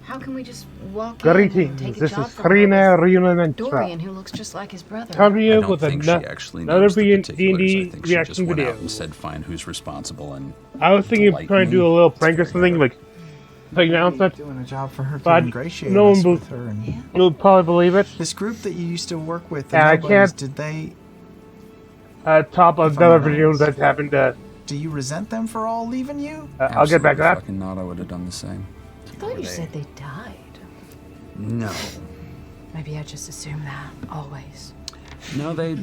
How can we just walk in and Greetings, take a this job is from Exandria Dorian, Unlimited. who looks just like his brother? Come to I you don't with think she actually another knows the particulars. D&D I think she just reaction went video. out and said, "Find who's responsible." And I was thinking of politely, trying to do a little it's prank or very something, hard. like announcement. Doing a job for her to But ingratiate no us one will, with her. And will probably believe it. this group that you used to work with, the Yeah, I nobodies, can't- did they? Top of If I'm another not video honest. that happened. Do you resent them for all leaving you? I'll get back to that. Fucking not. I would have done the same. I thought you said they died. No, Maybe I just assume that, always. no, they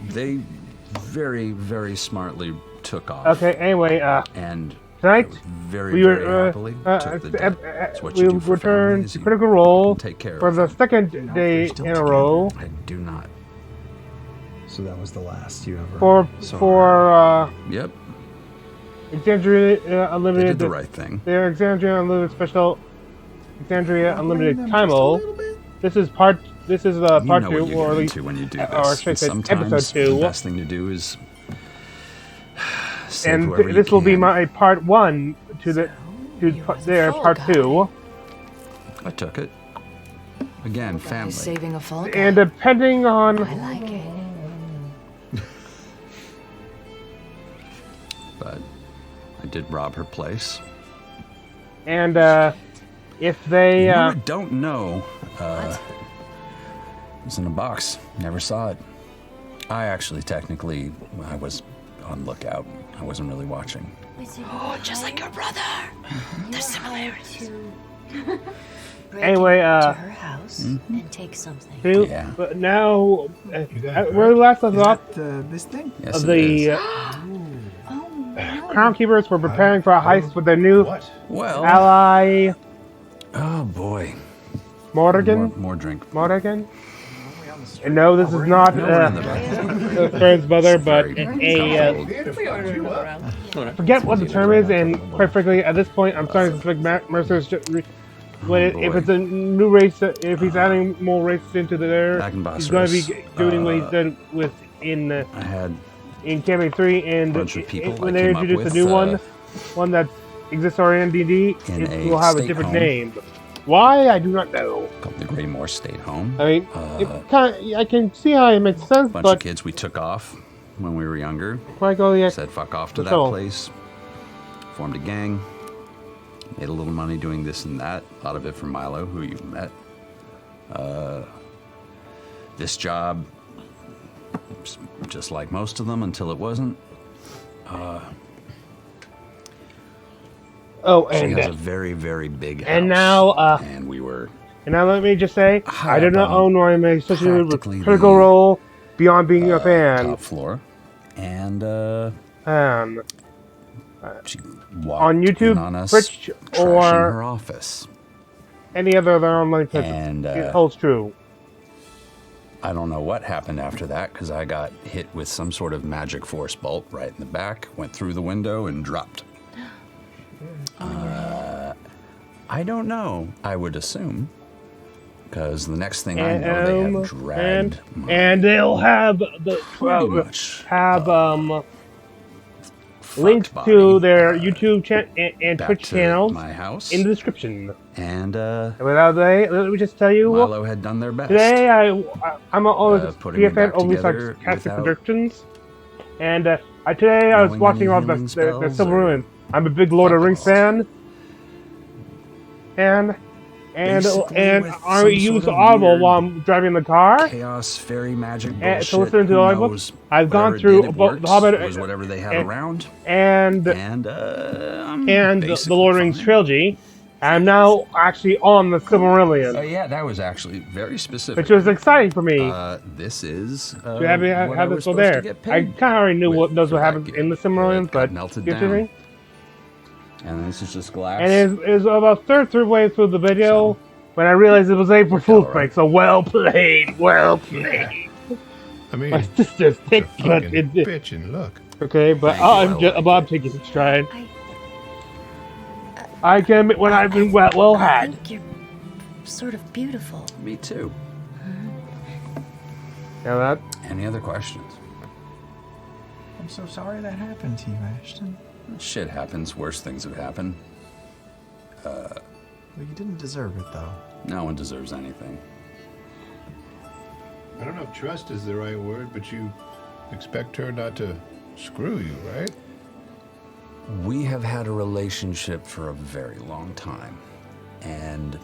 very, very smartly took off. Okay. Anyway, And tonight very, we very were happily took the debt. It's what we you do for family returned is to you Critical Role take care for of the them. second day still in a together. row I do not. So that was the last you ever saw her. for Yep, Exandria they Unlimited. did the right thing. Their Exandria Unlimited special. Exandria Unlimited Blame them just a Kymal. little bit? This is part. This is part You know two, what you're or at getting least into when you do or this. should I say Sometimes episode 2. the best thing to do is save And whoever you this will be can. my part 1 to the you were the their fall part guy. 2. I took it. Again, family. Saving a fall guy. And depending on I like it. But I did rob her place. and if they You don't know. It was in a box. Never saw it. I actually, technically, I was on lookout. I wasn't really watching. Oh, just like your brother. The similarities. Anyway, to her house and take something. to, Yeah. but now got where we last left Is off, that this thing? Yes, of it the is. Crown Keepers were preparing for a heist with their new What? Well, ally oh boy. Morrigan. More drink. Morrigan. And no, this is not No, we're in the back. Friend's mother, but Very a forget what the term is, and quite frankly, at this point, I'm starting to suspect Mercer's just if it's a new race, if he's adding more races into there, Back in he's going to be Bosphorus, doing what he's done with in I had campaign 3, and bunch of people when I they came up introduce a with, new one that exists already in D&D, in it a will have a state different home. name. Why, I do not know. called the Greymore State Home. I mean, I can see how it makes sense, Bunch but of kids we took off when we were younger. Michael, yeah, Said fuck off to that So- place. Formed a gang. Made a little money doing this and that. A lot of it from Milo, who you've met. This job, just like most of them, until it wasn't. oh, She and has a very, very big house. and now, and we were and now let me just say, High I do up not on own nor am I associated with practically Critical the, Role beyond being a fan. top floor, and she walked On YouTube, in on us, Twitch, trashing or her office. any other online presence, And it holds true. I don't know what happened after that because I got hit with some sort of magic force bolt right in the back, went through the window and dropped. I don't know. I would assume because the next thing I know, they have dragged my and they'll have the pretty much have fucked links body, to their YouTube and back Twitch to channels my house, in the description. and And without that, let me just tell you, Milo had done their best. today I'm always putting be a me fan back always together sarcastic without predictions, and today I was knowing watching any all the healing Silver spells, or- Ruins. I'm a big Lord of the Rings fan, and Basically with I some use sort of Audible weird while I'm driving the car. Chaos, fairy magic And bullshit. to listen to the Who audiobook, knows? I've gone Whatever it through did, it both worked. The Hobbit It was whatever they had and- around. and And I'm the basically Lord of the Rings fine. trilogy. I'm now actually on the Silmarillion, Oh yeah, that was actually very specific. which was exciting for me. This is to have what I have was this go supposed there. to get I paid kind of already knew with what knows for what that happens game. in the Silmarillion, It got but melted you know what I down. mean? And this is just glass. And it was about third way through the video when I realized it was April Fool's alright. prank. So well played, well played. I mean, My sister's it's a thick, but fucking it, bitch and look. okay. But Thank you, I'm I just like I'm taking a stride. I I can admit when I've been well I had. think you're sort of beautiful. Me too. Now that Any other questions? I'm so sorry that happened to you, Ashton. Shit happens. Worse things have happened. Well, you didn't deserve it, though. No one deserves anything. I don't know if trust is the right word, but you expect her not to screw you, right? We have had a relationship for a very long time, and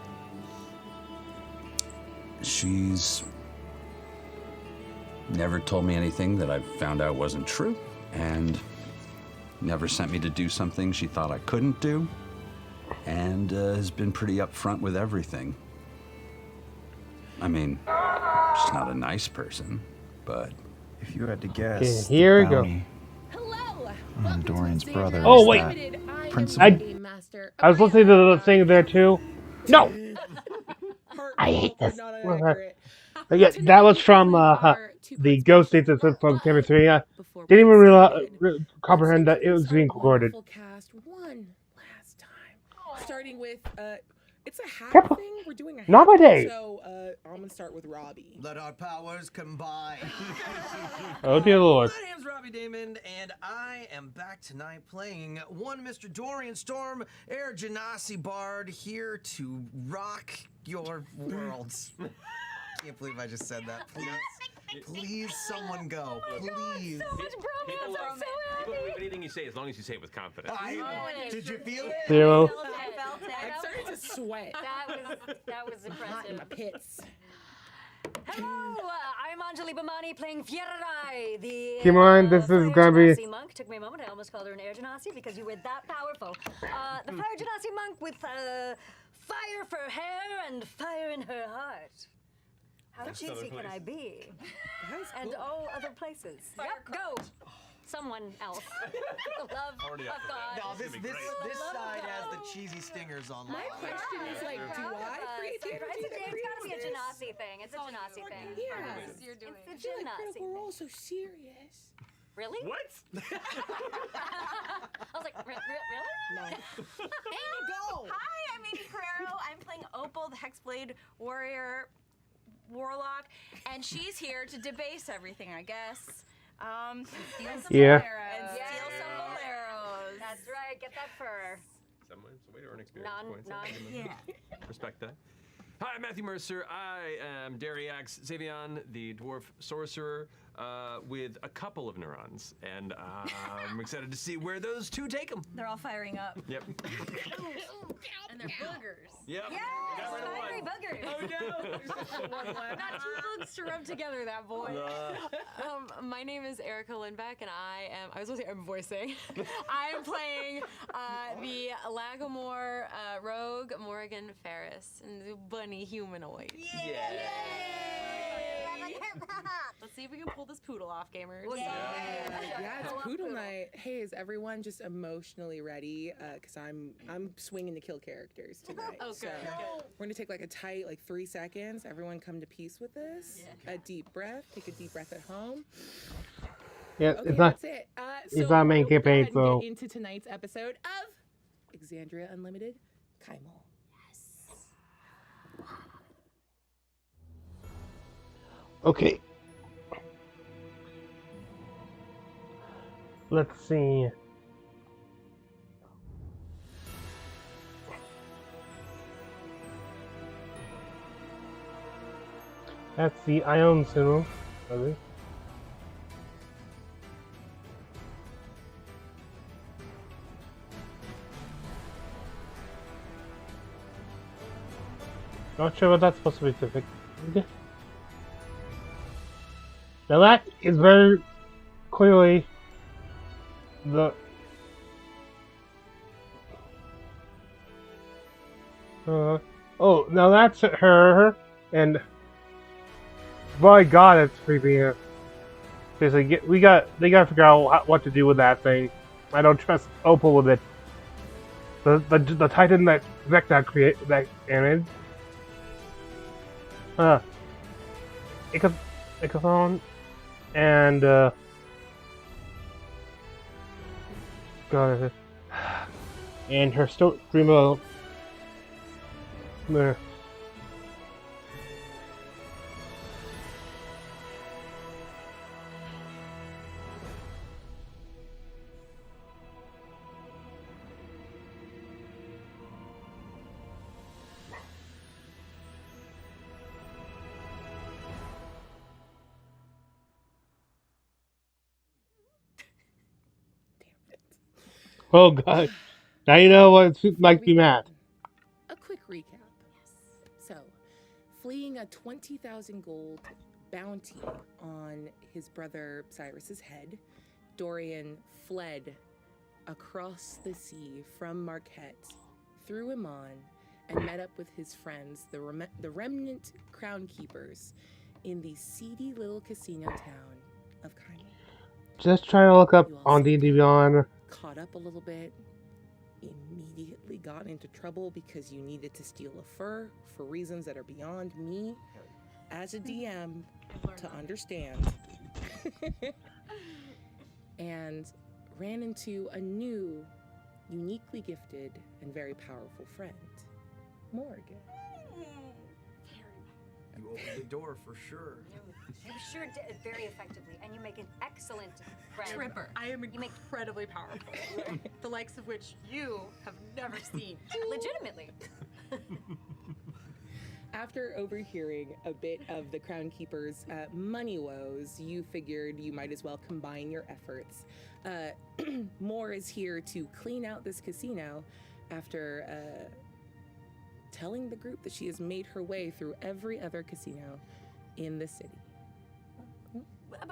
she's never told me anything that I found out wasn't true, and never sent me to do something she thought I couldn't do, and has been pretty upfront with everything. I mean, she's not a nice person, but... If you had to guess, Okay, here the we go. bounty Hello. on Dorian's brother Oh, is wait. that principal. I was listening to the thing there too. No! I hate this. Yeah, that was from the Ghost States from Camera 3. I didn't even comprehend that it was being recorded. One last time. Starting with it's a hack Careful. thing. We're doing a hack. Not my day. So I'm gonna start with Robbie. Let our powers combine. Oh dear Lord. My name's Robbie Damon, and I am back tonight playing one Mr. Dorian Storm, Air Genasi Bard, here to rock your worlds. Can't believe I just said that. Please, someone go. Please. So much bromance. I'm so People happy. believe anything you say as long as you say it with confidence. Did you feel it? Zero. I felt it. I'm starting to sweat. That was Hot in my impressive. pits. Hello, I'm Anjali Bhamani playing Fy'ra, the Kymal, this is Fire gonna be- Genasi monk. Took me a moment. I almost called her an Air Genasi because you were that powerful. The Fire Genasi monk with fire for hair and fire in her heart. How cheesy can I be? And all other places. Yep, go. Someone else. The love of God. No, this side has the cheesy stingers on. My question is like, do I create the energy that It's gotta be a creates this? Genasi thing. It's a Genasi thing. Yeah. You're doing I it's feel a like Genasi Critical thing. Role so serious. Really? What? I was like, really? No. And go. Hi, I'm Amy Carrero. I'm playing Opal, the Hexblade Warrior Warlock, and she's here to debase everything, I guess. Steal some Yeah. boleros. And steal some boleros. That's right. Get that fur. Some way to earn experience points. Yeah. Respect that. Hi, I'm Matthew Mercer. I am Dariax Xavion, the dwarf sorcerer, with a couple of neurons, and I'm excited to see where those two take them. They're all firing up. Yep. And they're boogers. Yep. Yes, Got rid of fiery one. boogers. Oh no! Not two bugs to rub together, that boy. My name is Erica Lindbeck, and I was supposed to say I'm voicing. I am playing the Lagomore rogue Morgan Ferris, and the bunny humanoid. Let's see if we can pull this poodle off, gamers. Yeah, it's poodle night. Hey, is everyone just emotionally ready? Because I'm swinging to kill characters tonight. Oh, so good. we're gonna take like a tight 3 seconds. Everyone come to peace with this. A deep breath. Take a deep breath at home. Yeah, Okay, it's not. that's it. it's So not main why don't we go campaign, ahead and so- get into tonight's episode of Exandria Unlimited, Kymal. Okay. Let's see. That's the ion symbol. Okay. Not sure what that's supposed to be specific. Okay. Now that is very clearly the oh, now that's her, and by God, it's creepy. Seriously, they gotta figure out what to do with that thing. I don't trust Opal with it. The Titan that create that image. Icathon and God, and her dream of there. Oh god. Now you know what it's like to be mad. A quick recap. So, fleeing a 20,000 gold bounty on his brother Cyrus's head, Dorian fled across the sea from Marquette, through Iman, and met up with his friends, the remnant crown keepers, in the seedy little casino town of Kymal. Just trying to look up on D&D Beyond. Caught up a little bit, immediately got into trouble because you needed to steal a fur for reasons that are beyond me as a DM to understand. And ran into a new, uniquely gifted, and very powerful friend, Morgan. You opened the door for sure. You sure did very effectively, and you make an excellent friend. Tripper. I am incredibly powerful. The likes of which you have never seen. Legitimately. After overhearing a bit of the Crown Keeper's money woes, you figured you might as well combine your efforts. Moore is here to clean out this casino after telling the group that she has made her way through every other casino in the city. I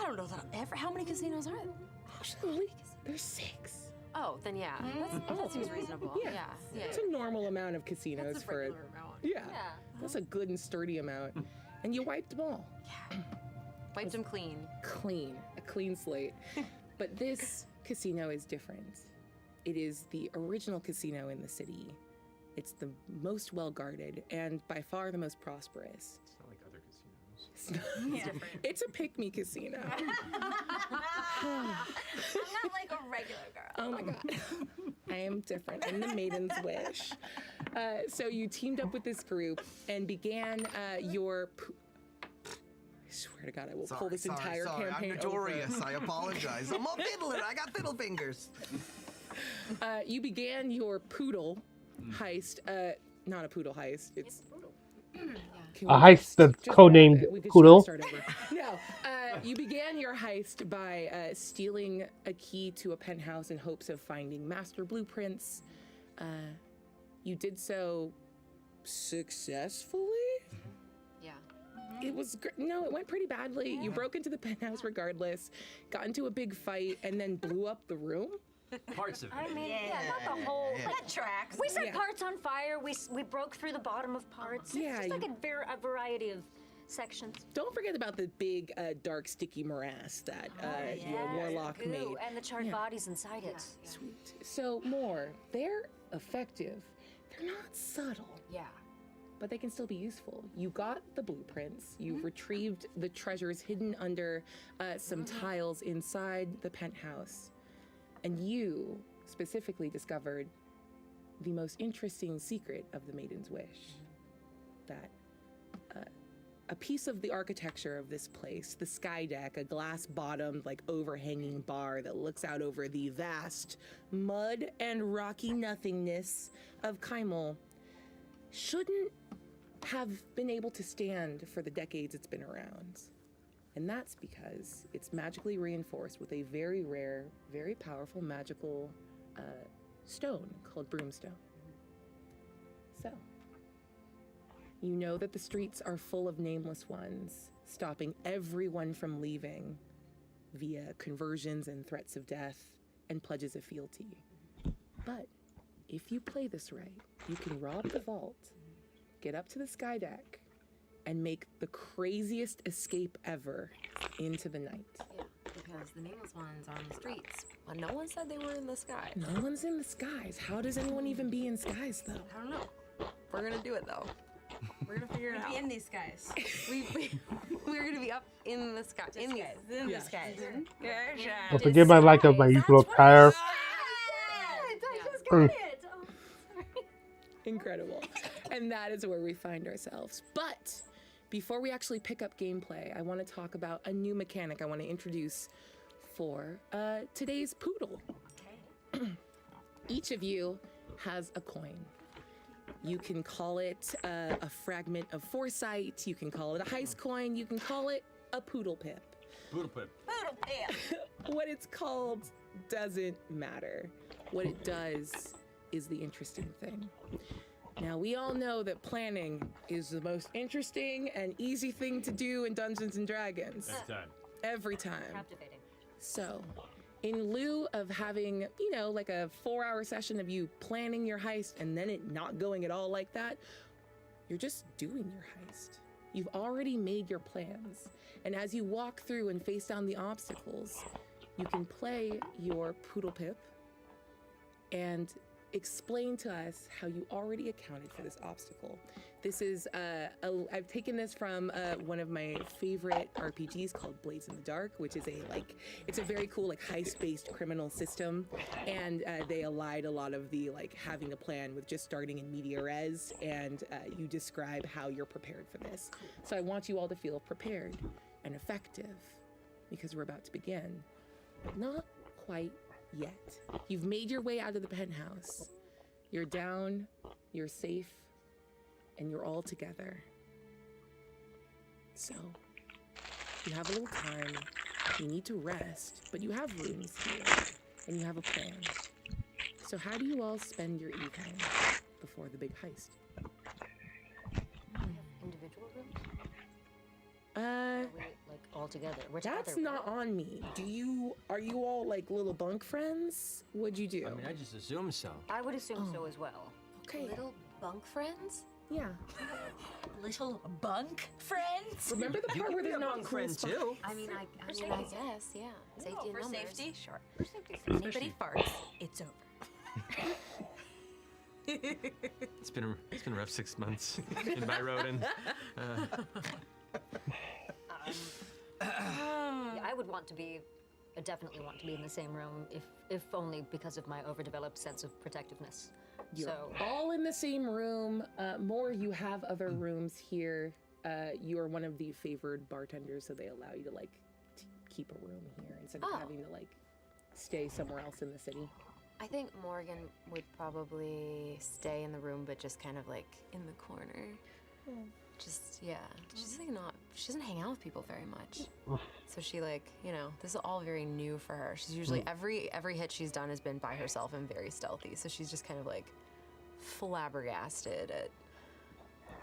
don't know that how many casinos are there? Actually, there's 6. Oh, then yeah. That seems reasonable. Yeah. It's a normal amount of casinos That's a for regular amount. Yeah. That's a good and sturdy amount. And you wiped them all. Yeah. Wiped them clean. A clean slate. But this casino is different. It is the original casino in the city. It's the most well guarded and by far the most prosperous. It's not like other casinos. It's a pick-me casino. I'm not like a regular girl. Oh my god. I am different. I'm the Maiden's Wish. So you teamed up with this group and began your... I swear to God, I will pull this entire campaign I'm notorious. over. I apologize. I'm a fiddler. I got fiddle fingers. You began your poodle heist. Not a poodle heist. It's... A heist that's codenamed Poodle. No, you began your heist by stealing a key to a penthouse in hopes of finding master blueprints. You did so successfully? Yeah. It was no, it went pretty badly. You broke into the penthouse regardless, got into a big fight, and then blew up the room. Parts of it. I mean, not the whole. That tracks. We set parts on fire. We broke through the bottom of parts. Yeah, It's just like a variety of sections. Don't forget about the big, dark, sticky morass that your warlock Goo, made. and the charred bodies inside it. Sweet. So, more, they're effective. They're not subtle. Yeah. But they can still be useful. You got the blueprints. You retrieved the treasures hidden under some tiles inside the penthouse. And you specifically discovered the most interesting secret of the Maiden's Wish. That a piece of the architecture of this place, the sky deck, a glass-bottomed, like overhanging bar that looks out over the vast mud and rocky nothingness of Kymal, shouldn't have been able to stand for the decades it's been around. And that's because it's magically reinforced with a very rare, very powerful magical stone called Broomstone. So, you know that the streets are full of nameless ones, stopping everyone from leaving via conversions and threats of death and pledges of fealty. But if you play this right, you can rob the vault, get up to the sky deck, and make the craziest escape ever into the night. Yeah, because the nameless ones are on the streets, but no one said they were in the sky. No one's in the skies. How does anyone even be in skies, though? I don't know. We're gonna do it though. We're gonna figure it out. Be in these guys. We're gonna be up in the sky. In the skies. Don't forget my lack of my usual attire. I just got it. Incredible. And that is where we find ourselves. But before we actually pick up gameplay, I want to talk about a new mechanic I want to introduce for today's poodle. Each of you has a coin. You can call it a fragment of foresight, you can call it a heist coin, you can call it a poodle pip. Poodle pip. Poodle pip. What it's called doesn't matter. What it does is the interesting thing. Now, we all know that planning is the most interesting and easy thing to do in Dungeons and Dragons. Every time. Captivating. So, in lieu of having, you know, like a 4-hour session of you planning your heist and then it not going at all like that, you're just doing your heist. You've already made your plans. And as you walk through and face down the obstacles, you can play your Poodle Pip and explain to us how you already accounted for this obstacle. This is, I've taken this from one of my favorite RPGs called Blades in the Dark, which is it's a very cool heist-based criminal system, and they allied a lot of the having a plan with just starting in media res, and you describe how you're prepared for this. So I want you all to feel prepared and effective, because we're about to begin, but not quite yet. You've made your way out of the penthouse. You're down, you're safe, and you're all together. So, you have a little time, you need to rest, but you have rooms here, and you have a plan. So how do you all spend your evening before the big heist? Individual rooms? Are we, all together? We're That's together, not on me. Are you all little bunk friends? What'd you do? I mean, I just assume so. I would assume so as well. Okay. Little bunk friends? Yeah. Little bunk friends? Remember the part where they're not friends close too. I mean, I guess, yeah. Safety in for numbers. safety, sure. For safety. If anybody farts, it's over. It's been a rough 6 months in my road, and Yeah, I definitely want to be in the same room, if only because of my overdeveloped sense of protectiveness. You're So all in the same room. More, you have other rooms here. You are one of the favored bartenders, so they allow you to keep a room here instead of having to stay somewhere else in the city. I think Morgan would probably stay in the room, but just kind of in the corner. Just, yeah. She's she doesn't hang out with people very much. So she this is all very new for her. She's usually, every hit she's done has been by herself and very stealthy. So she's just kind of flabbergasted at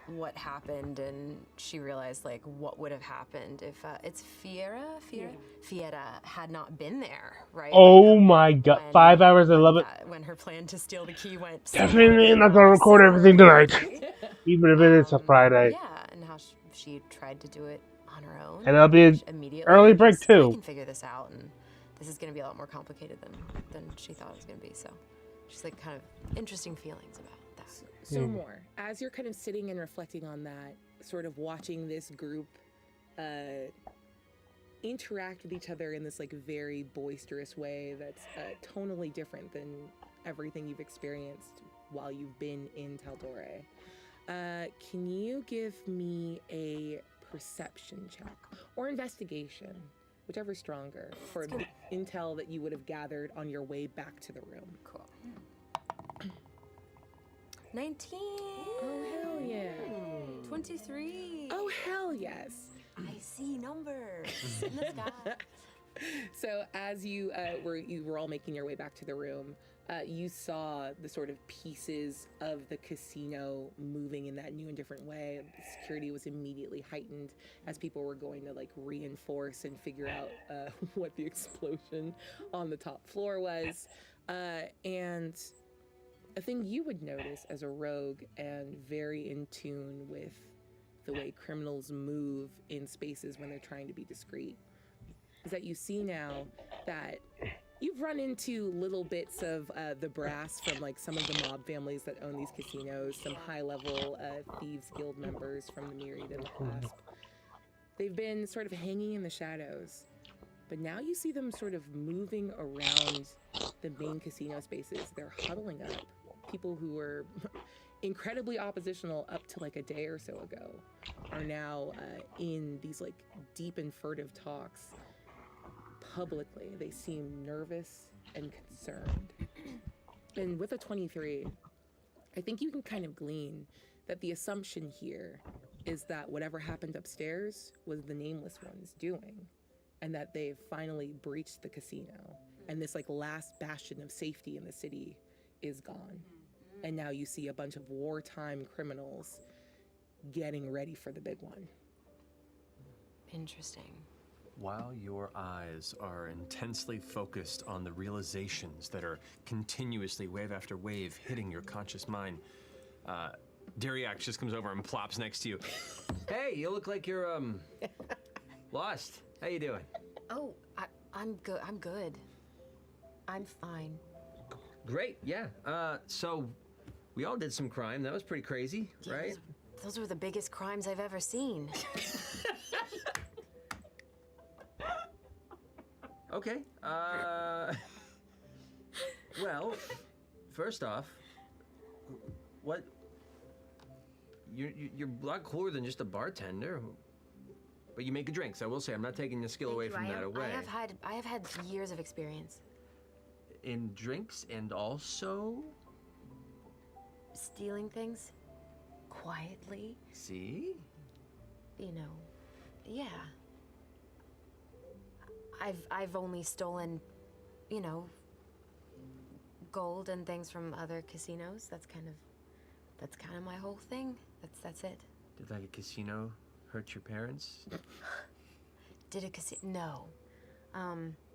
what happened, and she realized what would have happened if it's Fy'ra had not been there, right? Oh my god, 5 hours, I love it. When her plan to steal the key went Definitely not gonna record everything tonight. Even if it is a Friday. Yeah, and how she tried to do it on her own. And it'll be immediately early break too. I can figure this out, and this is gonna be a lot more complicated than she thought it was gonna be. So she's kind of interesting feelings about that. So more, as you're kind of sitting and reflecting on that, sort of watching this group interact with each other in this very boisterous way that's tonally different than everything you've experienced while you've been in Taldore. Can you give me a perception check or investigation, whichever's stronger, for the intel that you would have gathered on your way back to the room? Cool. 19. Oh, hell yeah. 23. Oh, hell yes. I see numbers in the sky. So as you were all making your way back to the room, you saw the sort of pieces of the casino moving in that new and different way. The security was immediately heightened as people were going to reinforce and figure out what the explosion on the top floor was. And a thing you would notice as a rogue and very in tune with the way criminals move in spaces when they're trying to be discreet is that you see now that you've run into little bits of the brass from some of the mob families that own these casinos, some high-level Thieves Guild members from the Myriad and the Clasp. They've been sort of hanging in the shadows, but now you see them sort of moving around the main casino spaces. They're huddling up. People who were incredibly oppositional up to a day or so ago are now in these deep and furtive talks. Publicly, they seem nervous and concerned. And with a 23, I think you can kind of glean that the assumption here is that whatever happened upstairs was the Nameless One's doing, and that they've finally breached the casino. And this like last bastion of safety in the city is gone. And now you see a bunch of wartime criminals getting ready for the big one. Interesting. While your eyes are intensely focused on the realizations that are continuously, wave after wave, hitting your conscious mind, Dariax just comes over and plops next to you. Hey, you look like you're, lost. How you doing? Oh, I'm good. I'm good. I'm fine. Great, yeah. So, we all did some crime. That was pretty crazy, right? Those were the biggest crimes I've ever seen. Okay. Well, first off, what? You're a lot cooler than just a bartender, but you make drinks. I will say, I'm not taking the skill away from that away. I have had years of experience in drinks and also stealing things quietly. See? You know, yeah. I've only stolen, you know, gold and things from other casinos. That's kind of my whole thing. That's it. Did like a casino hurt your parents? Did a casino? No.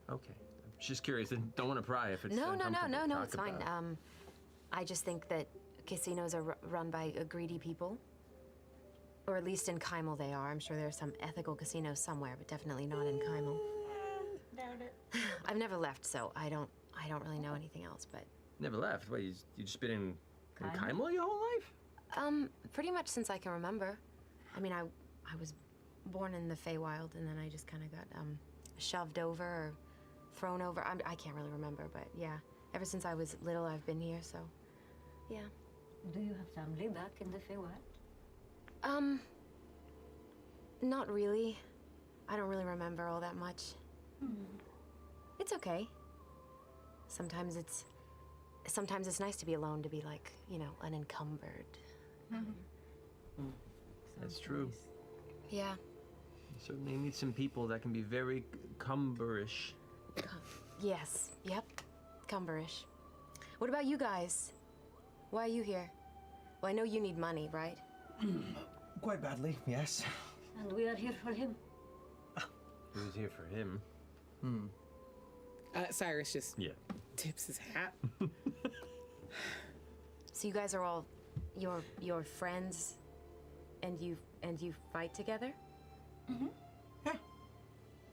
Okay. I'm just curious. Don't want to pry if it's No, uncomfortable it's to talk fine. about. I just think that casinos are run by greedy people. Or at least in Kymal they are. I'm sure there are some ethical casinos somewhere, but definitely not in Kymal. Doubt it. I've never left, so I don't really know anything else, but Never left. Wait, you just been in Kymal your whole life? pretty much since I can remember. I mean, I was born in the Feywild, and then I just kind of got shoved over or thrown over. I can't really remember, but yeah. Ever since I was little, I've been here, so yeah. Do you have family back in the Feywild? Not really. I don't really remember all that much. It's okay. Sometimes it's nice to be alone, to be like, you know, unencumbered. That's true. Yeah. You certainly need some people that can be very cumberish. Yes. Yep. Cumberish. What about you guys? Why are you here? Well, I know you need money, right? Quite badly, yes. And we are here for him. Who's here for him? Cyrus just tips his hat. So you guys are all your friends, and you fight together? Yeah.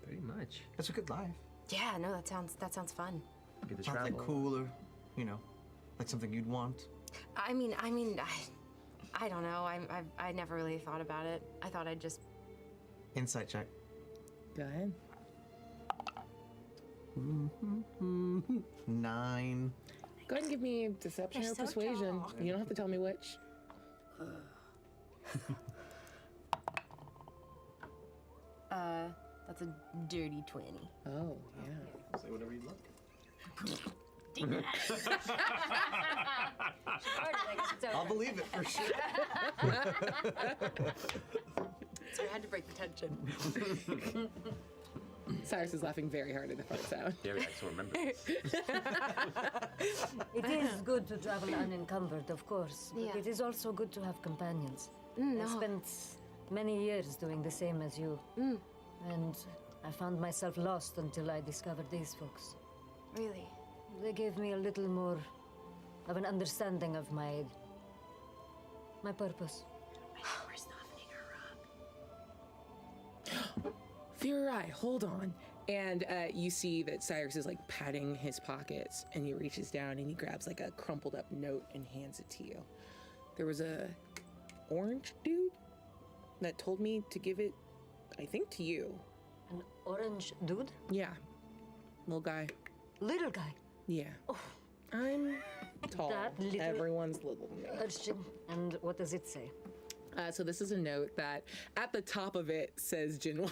Pretty much. It's a good life. Yeah. No, that sounds fun. Get to Sounds like travel. cool or, you know, like something you'd want. I mean, I don't know. I never really thought about it. I thought I'd just. Insight check. Go ahead. 9. Go ahead and give me deception You're or so persuasion. tall. You don't have to tell me which. That's a dirty 20. Oh, yeah. Say whatever you like. I'll believe it for sure. So I had to break the tension. Cyrus is laughing very hard at the fart sound. Dariax will remember. It is good to travel unencumbered, of course, but Yeah. it is also good to have companions. No. I spent many years doing the same as you, and I found myself lost until I discovered these folks. Really? They gave me a little more of an understanding of my purpose. Fy'ra, hold on. And you see that Cyrus is like patting his pockets, and he reaches down and he grabs like a crumpled up note and hands it to you. There was a orange dude that told me to give it, I think, to you. An orange dude? Yeah. Little guy. Little guy? Yeah. I'm tall. That little- Everyone's little to me. Urchin. And what does it say? So this is a note that at the top of it says Jinwa.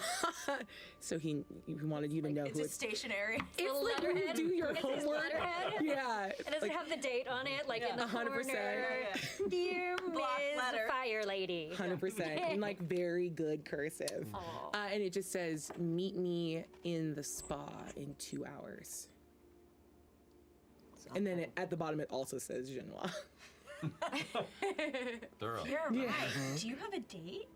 So he wanted you to know It's who a stationery. It's like when you do your It's his homework. letterhead? Yeah. And does it have the date on it, like in the 100%. corner? Dear Block Ms. letter. Fire Lady. 100% in like very good cursive. And it just says, meet me in the spa in 2 hours. And then at the bottom it also says Genoa. Thorough. You're Yeah. right. Do you have a date?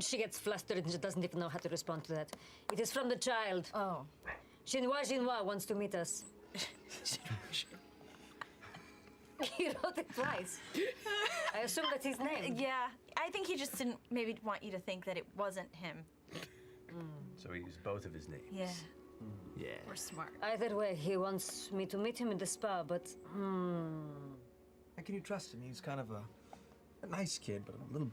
She gets flustered and she doesn't even know how to respond to that. It is from the child. Oh. Genoa wants to meet us. He wrote it twice. I assume that's his name. Yeah. I think he just didn't maybe want you to think that it wasn't him. So he used both of his names. Yeah. Yeah. We're smart. Either way, he wants me to meet him in the spa, but And can you trust him? He's kind of a nice kid, but a little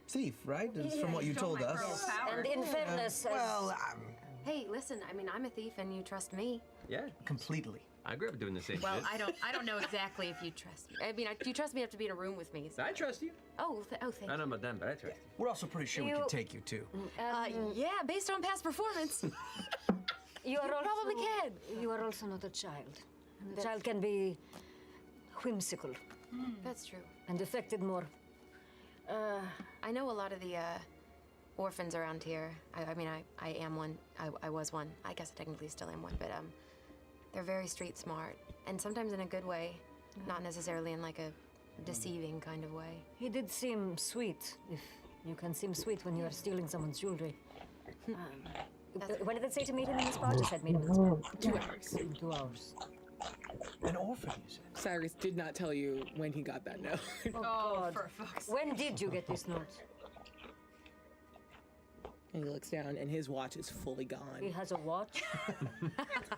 thief, right? That's from what you told us. And in fairness, Well, Hey, listen, I mean, I'm a thief and you trust me. Yeah. completely. I grew up doing the same Well, shit. I don't know exactly if you trust me. I mean, you trust me enough to be in a room with me. So. I trust you. Thank I don't know about them, but I trust you. We're also pretty sure we You- can take you too. Yeah, based on past performance. you are probably can. You are also not a child. The child can be whimsical That's true. and affected more. I know a lot of the orphans around here. I mean, I am one. I was one. I guess I technically still am one, but they're very street smart, and sometimes in a good way, not necessarily in like a deceiving kind of way. He did seem sweet, if you can seem sweet when you are stealing someone's jewelry. When did it say to meet him in the spa? Just said meet him in the spa. 2 hours. 2 hours. An orphan, you said? Cyrus did not tell you when he got that note. Oh, God. When did you get this note? And he looks down and his watch is fully He gone. has a watch?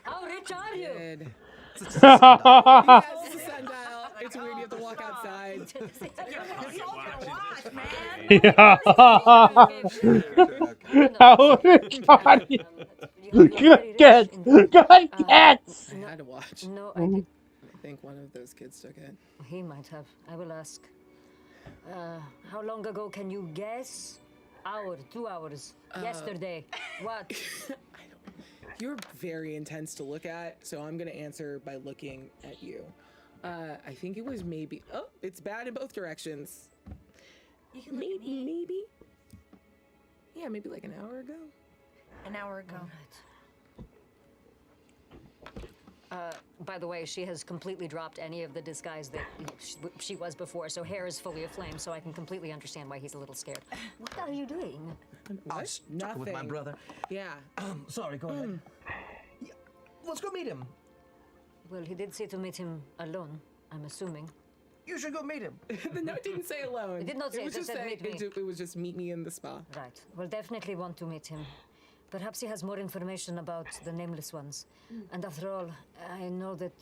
How rich are you? Good. Yes, it's a sundial. It's weird you have to walk outside. How rich are you? Good guess. Good guess. I had a watch. No, I did. I think one of those kids took it. He might have. I will ask. How long ago can you guess? Hour, 2 hours. Yesterday. What? You're very intense to look at, so I'm gonna answer by looking at you. I think it was maybe. Oh, it's bad in both directions. You can look at me. Maybe. Yeah, maybe like an hour ago. An hour ago. By the way, she has completely dropped any of the disguise that she was before, so hair is fully aflame, so I can completely understand why he's a little scared. What are you doing? I was stuck with my brother. Yeah. Sorry, go ahead. Yeah, let's go meet him. Well, he did say to meet him alone, I'm assuming. You should go meet him. The note didn't say alone. It did not say, It was it just said saying meet me. it was just meet me in the spa. Right. We'll definitely want to meet him. Perhaps he has more information about the Nameless Ones. And after all, I know that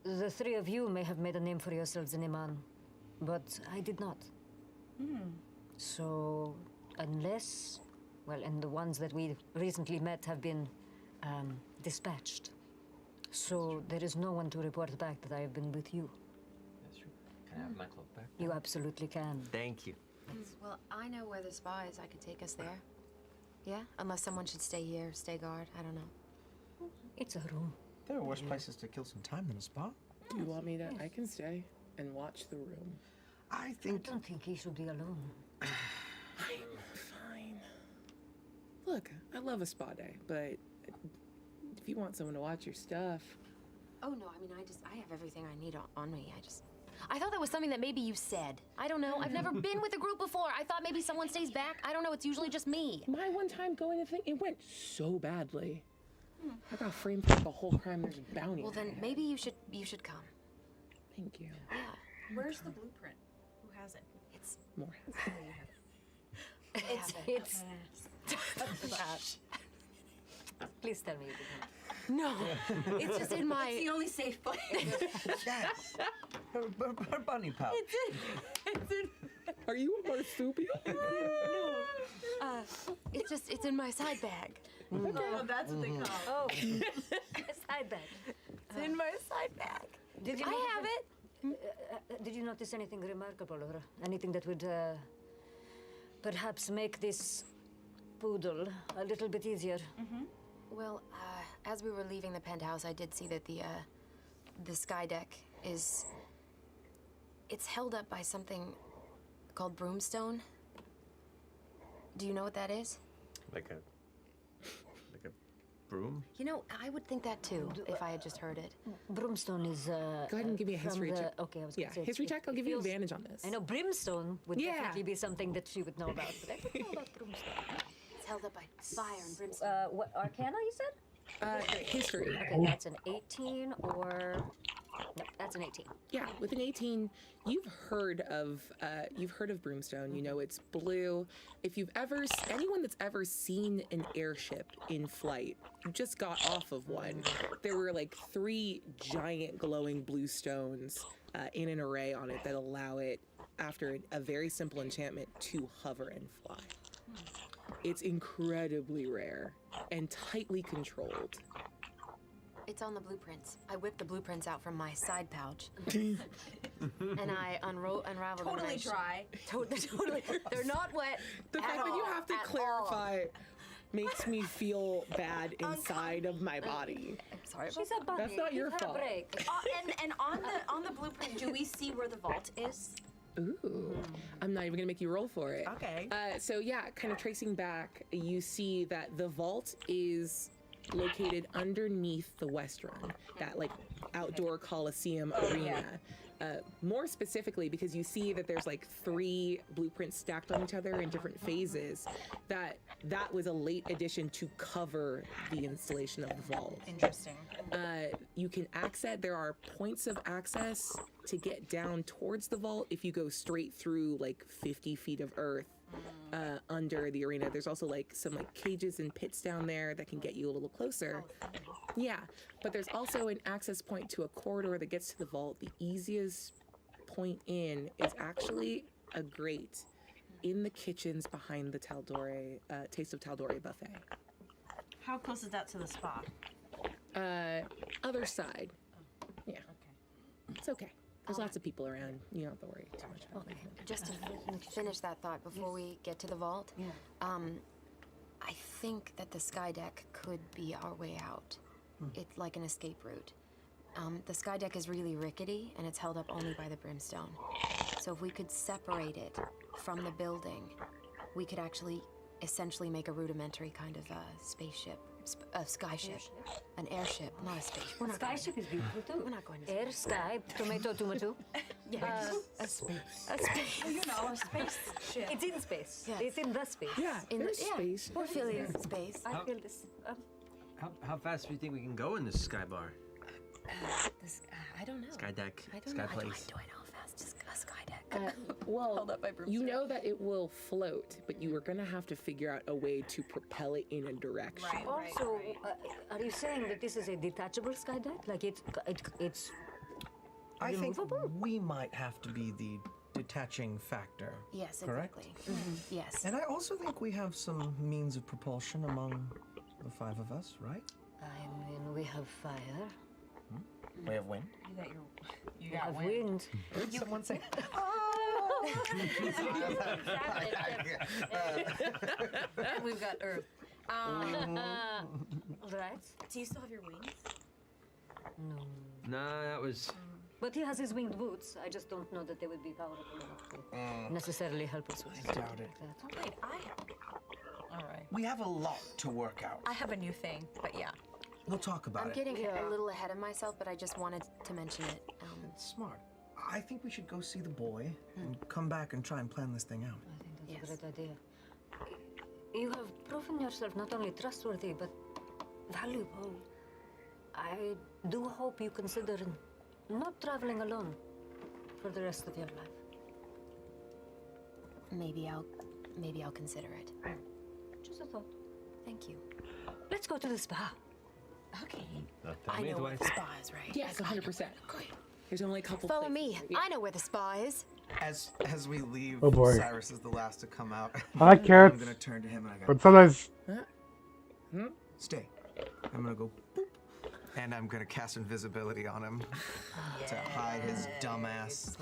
the three of you may have made a name for yourselves in Iman, but I did not. So, unless, well, and the ones that we recently met have been dispatched. So there is no one to report back that I have been with you. That's true. Can I have my cloak back? You absolutely can. Thank you. Well, I know where the spa is. I could take us there. Yeah? Unless someone should stay here, stay guard. I don't know. It's a room. There are worse places to kill some time than a spa. Do you want me to? I can stay and watch the room. I think. I don't think he should be alone. Fine. Look, I love a spa day, but if you want someone to watch your stuff. Oh, no, I mean, I have everything I need on me. I thought that was something that maybe you said. I don't know. I've never been with a group before. I thought maybe someone stays back. I don't know. It's usually just me. My one time going to think it went so badly. I got framed for like a whole crime. There's a bounty. Well, then maybe you should come. Thank you. Yeah. Where's the blueprint? Who has it? It's More. It's Please tell me you did not. no. It's just in my. It's the only safe place. Yes. Her bunny pouch. It's in. Are you a marsupial? No. It's in my side bag. Oh, that's what they call it. Oh, side bag. It's in my side bag. Did you I notice have it. Did you notice anything remarkable or anything that would perhaps make this poodle a little bit easier? Well, as we were leaving the penthouse, I did see that the sky deck is. It's held up by something called broomstone. Do you know what that is? Like a broom? You know, I would think that too if I had just heard it. Brimstone is. Go ahead and give me a history check. Okay, I was gonna say. History check. I'll give you feels- advantage on this. I know brimstone would Yeah. definitely be something that she would know about, but I don't know about brimstone. It's held up by fire and brimstone. What Arcana you said? History. Okay, that's an 18 or. No, that's an 18. Yeah, with an 18, you've heard of Broomstone. You know it's blue. If you've anyone that's ever seen an airship in flight, you just got off of one. There were like 3 giant glowing blue stones in an array on it that allow it, after a very simple enchantment, to hover and fly. It's incredibly rare and tightly controlled. It's on the blueprints. I whipped the blueprints out from my side pouch, and I unraveled them. Totally dry. Totally. They're not wet. The fact that you have to clarify makes me feel bad inside of my body. I'm sorry. She's a bunny. That's not your Give her a fault. break. And on the blueprint, do we see where the vault is? Ooh, I'm not even gonna make you roll for it. Okay. So yeah, kind of tracing back, you see that the vault is located underneath the West Run, that like outdoor Coliseum arena. More specifically, because you see that there's like 3 blueprints stacked on each other in different phases. That was a late addition to cover the installation of the vault. Interesting. You can access. There are points of access to get down towards the vault if you go straight through like 50 feet of earth. Under the arena. There's also like some like cages and pits down there that can get you a little closer. Yeah, but there's also an access point to a corridor that gets to the vault. The easiest point in is actually a grate in the kitchens behind the Taldore Taste of Taldore buffet. How close is that to the spa? Other side. Yeah. It's okay. There's lots of people around. You don't have to worry too much about it. Just to finish that thought before we get to the vault, I think that the sky deck could be our way out. It's like an escape route. The sky deck is really rickety, and it's held up only by the brimstone. So if we could separate it from the building, we could actually essentially make a rudimentary kind of spaceship. A skyship. An airship, not a spaceship. We're not Skyship is beautiful too. We're not going to Air, sky, tomato. Yes. A space. A spaceship. It's in space. Yes. It's in the space. Yeah, there's space. We're feeling space. I feel this. How fast do you think we can go in this sky bar? I don't know. Sky deck. I don't Sky know. place. Do I know how fast is a sky deck? Well, up by you know that it will float, but you are going to have to figure out a way to propel it in a direction. Right. Also, are you saying that this is a detachable sky deck? Like it's I think removable? we might have to be the detaching factor. Yes, correct? exactly. Yes. And I also think we have some means of propulsion among the 5 of us, right? I mean, we have fire. We have wind. You We have wind. Someone say, And we've got Earth. Right? Do you still have your wings? No. Nah, that was. But he has his winged boots. I just don't know that they would be powerful enough to necessarily help us with I something doubt it. like that. Wait, all right. We have a lot to work out. I have a new thing, but yeah. We'll talk about I'm it. getting a little ahead of myself, but I just wanted to mention it. Smart. I think we should go see the boy and come back and try and plan this thing out. I think that's a great idea. You have proven yourself not only trustworthy, but valuable. I do hope you consider not traveling alone for the rest of your life. Maybe I'll consider it. Just a thought. Thank you. Let's go to the spa. Okay. I know where the spa is, right? Yes, 100%. There's only a couple Follow places. me. I know where the spa is. As we leave, Oh, boy. Cyrus is the last to come out. I like carrots. I'm gonna turn to him and I go, But sometimes. stay. I'm gonna go boop, and I'm gonna cast invisibility on him to hide his dumb ass.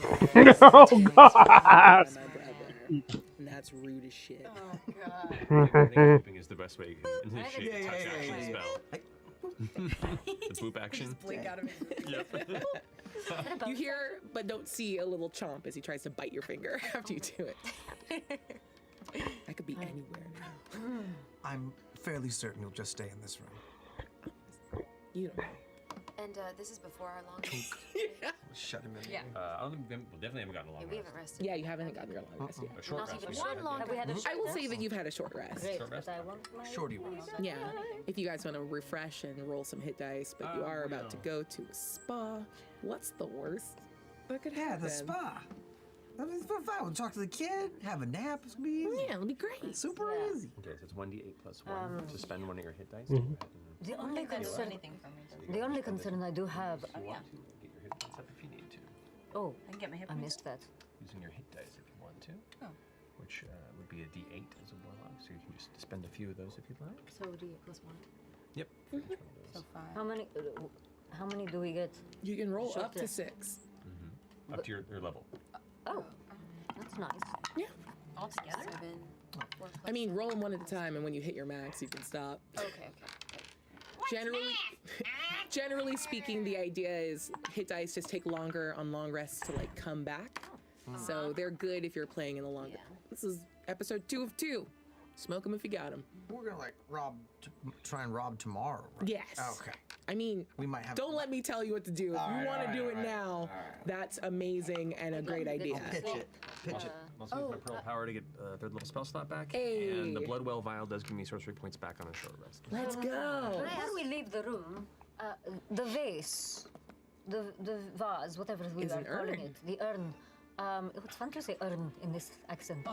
Oh, God! And that's rude as shit. Oh, God. I think hoping is the best way you can initiate a touch action spell. The boop action. Just blink out of it. Yep. You hear, but don't see a little chomp as he tries to bite your finger after you do it. That could be anywhere now. I'm fairly certain you'll just stay in this room. You don't know. And this is before our long Yeah. Shut him in. Yeah. I don't think we definitely haven't gotten a long Yeah, we rest. haven't rested. Yeah, you haven't gotten your long rest yet. A short Not rest. even we one had. long. Have we had a I will say that you've had a short rest. Great, Short rest? but I want my Shorty rest. Yeah, if you guys want to refresh and roll some hit dice, but you are about to go to a spa, what's the worst that could happen? Yeah, the spa. I mean, it's fun. We'll talk to the kid, have a nap. It's gonna be easy. Yeah, it'll be great. Super easy. Okay, so it's 1d8 plus 1 to spend one of your hit dice. The only concern, anything from me. the only concern I do have. If you want to, get your hit dice up if you need to. Oh, I can get my hip I points missed that. Using your hit dice if you want to. Oh. Which would be a d8 as a warlock, so you can just spend a few of those if you'd like. So D plus 1. Yep. For each one of those. So 5. How many do we get? You can roll Short up to rest. 6. Up to your level. Oh, that's nice. Yeah. All together? 7. I mean, roll them one at a time, and when you hit your max, you can stop. Okay. Generally speaking, the idea is hit dice just take longer on long rests to like come back. So they're good if you're playing in the long. This is episode 2 of 2. Smoke them if you got them. We're gonna like try and rob tomorrow. Right? Yes. Okay. I mean, We might have. don't let me tell you what to do. If you want to do it now, that's amazing and a great idea. Pitch it. Pitch it. Also use my Pearl Power to get a third level spell slot back. Hey. And the Bloodwell Vial does give me sorcery points back on a short rest. Let's go. Before we leave the room, the vase, the vase, whatever we Is are an calling urn. it, the urn. It's fun to say urn in this accent.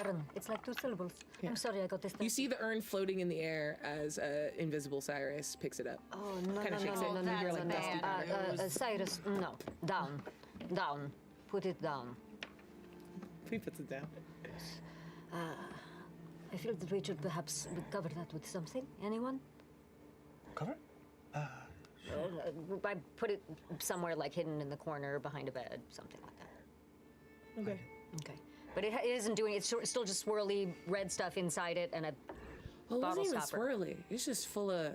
Urn. It's like 2 syllables. Yeah. I'm sorry, I got this. You see the urn floating in the air as invisible Cyrus picks it up. Oh no, Kinda shakes it. no, You hear, like, That's dusty bad. Cyrus, no, down, put it down. He puts it down. I feel that we should perhaps cover that with something. Anyone? Cover? I put it somewhere like hidden in the corner behind a bed, something like that. Okay. Okay. But it isn't doing. It's still just swirly red stuff inside it and a Well, it bottle wasn't even stopper. swirly. It's just full of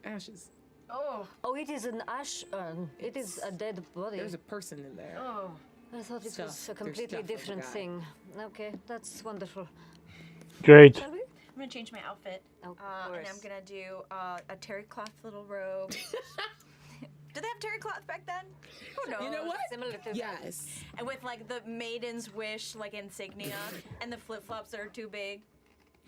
ashes. Oh. Oh, it is an ash urn. It is a dead body. There's a person in there. Oh. I thought it was Stuff. a There's completely stuff of a different guy. thing. Okay, that's wonderful. Great. Shall we? I'm gonna change my outfit. Oh, of And I'm course. gonna do a terry cloth little robe. Did they have terry cloth back then? Who knows? You know what? Similar to Yes. And with like the maiden's wish like insignia and the flip flops that are too big.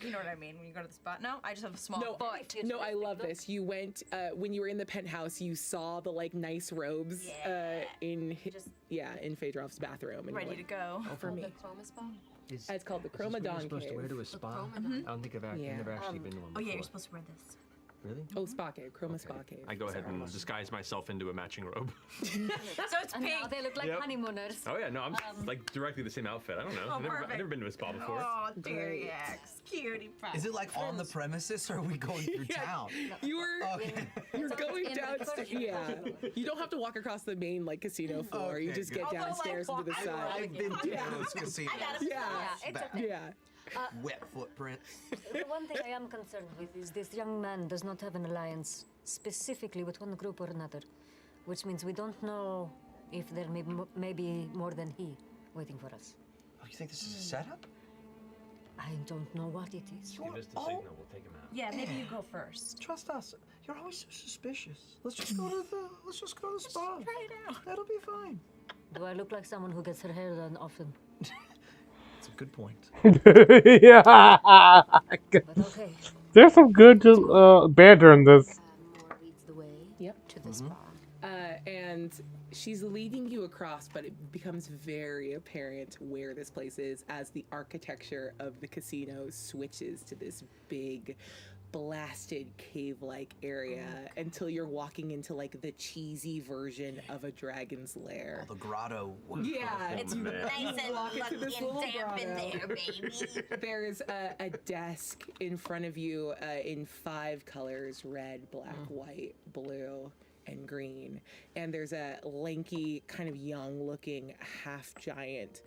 You know what I mean when you go to the spot. No, I just have a small foot. No, I love this. You went when you were in the penthouse. You saw the like nice robes in Phaedroff's bathroom. And Ready you're to like, go. Oh, for me. Chroma spa? It's called the Is this what you're Chroma supposed to wear to a spa? I don't think I've never actually been to one Oh before. yeah, you're supposed to wear this. Really? Oh, spa cave, Chroma spa cave. I go ahead and disguise myself into a matching robe. So it's And now pink. they look like Yep. honeymooners. Oh yeah, no, I'm like directly the same outfit. I don't know. Oh, I've perfect. never been to a spa before. Oh, Terry X, cutie pie. Is it like on the premises, or are we going through town? You were Okay. you're going in the downstairs. corner. Yeah, you don't have to walk across the main like casino floor. You Okay, just good. get Although, downstairs like, and to the side. I've been to those casinos. Yeah, it's okay. yeah. Wet footprints. The one thing I am concerned with is this young man does not have an alliance specifically with one group or another, which means we don't know if there may be more than he waiting for us. Oh, you think this is a setup? I don't know what it is. Give us the signal. We'll take him out. Yeah, maybe you go first. Trust us. You're always so suspicious. Let's just go to the spa. Try it out. That'll be fine. Do I look like someone who gets her hair done often? That's a good point. Yeah. But okay. There's some good banter in this. Moore leads the way Yep. to the spa. And she's leading you across, but it becomes very apparent where this place is as the architecture of the casino switches to this big, blasted cave-like area until you're walking into like the cheesy version of a dragon's lair. Oh, the grotto. Yeah, It's nice and walk into this lucky and little damp in grotto. there, baby. There's a desk in front of you in 5 colors: red, black, white, blue, and green. And there's a lanky, kind of young-looking half-giant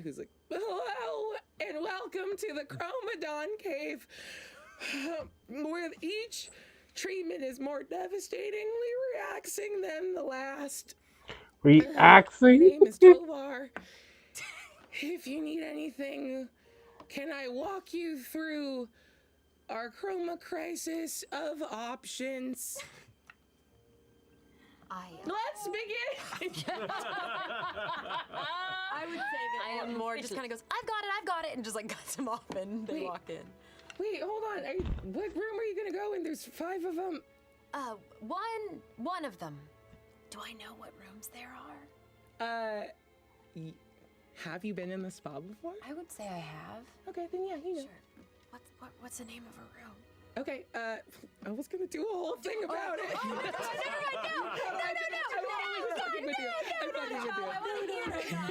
who's like, "Hello, and welcome to the Chromadon Cave, where each treatment is more devastatingly relaxing than the last. My Reaxing? name is Tovar. If you need anything, can I walk you through our chroma crisis of options?" Let's begin. I would say that I am more just kind of goes, I've got it, and just like cuts him off and they walk in. Wait, hold on. What room are you gonna go in? There's 5 of them. One of them. Do I know what rooms there are? Have you been in the spa before? I would say I have. Okay, then yeah, you know. Sure. What's the name of a room? Okay, I was gonna do a whole thing about it. Oh my God, I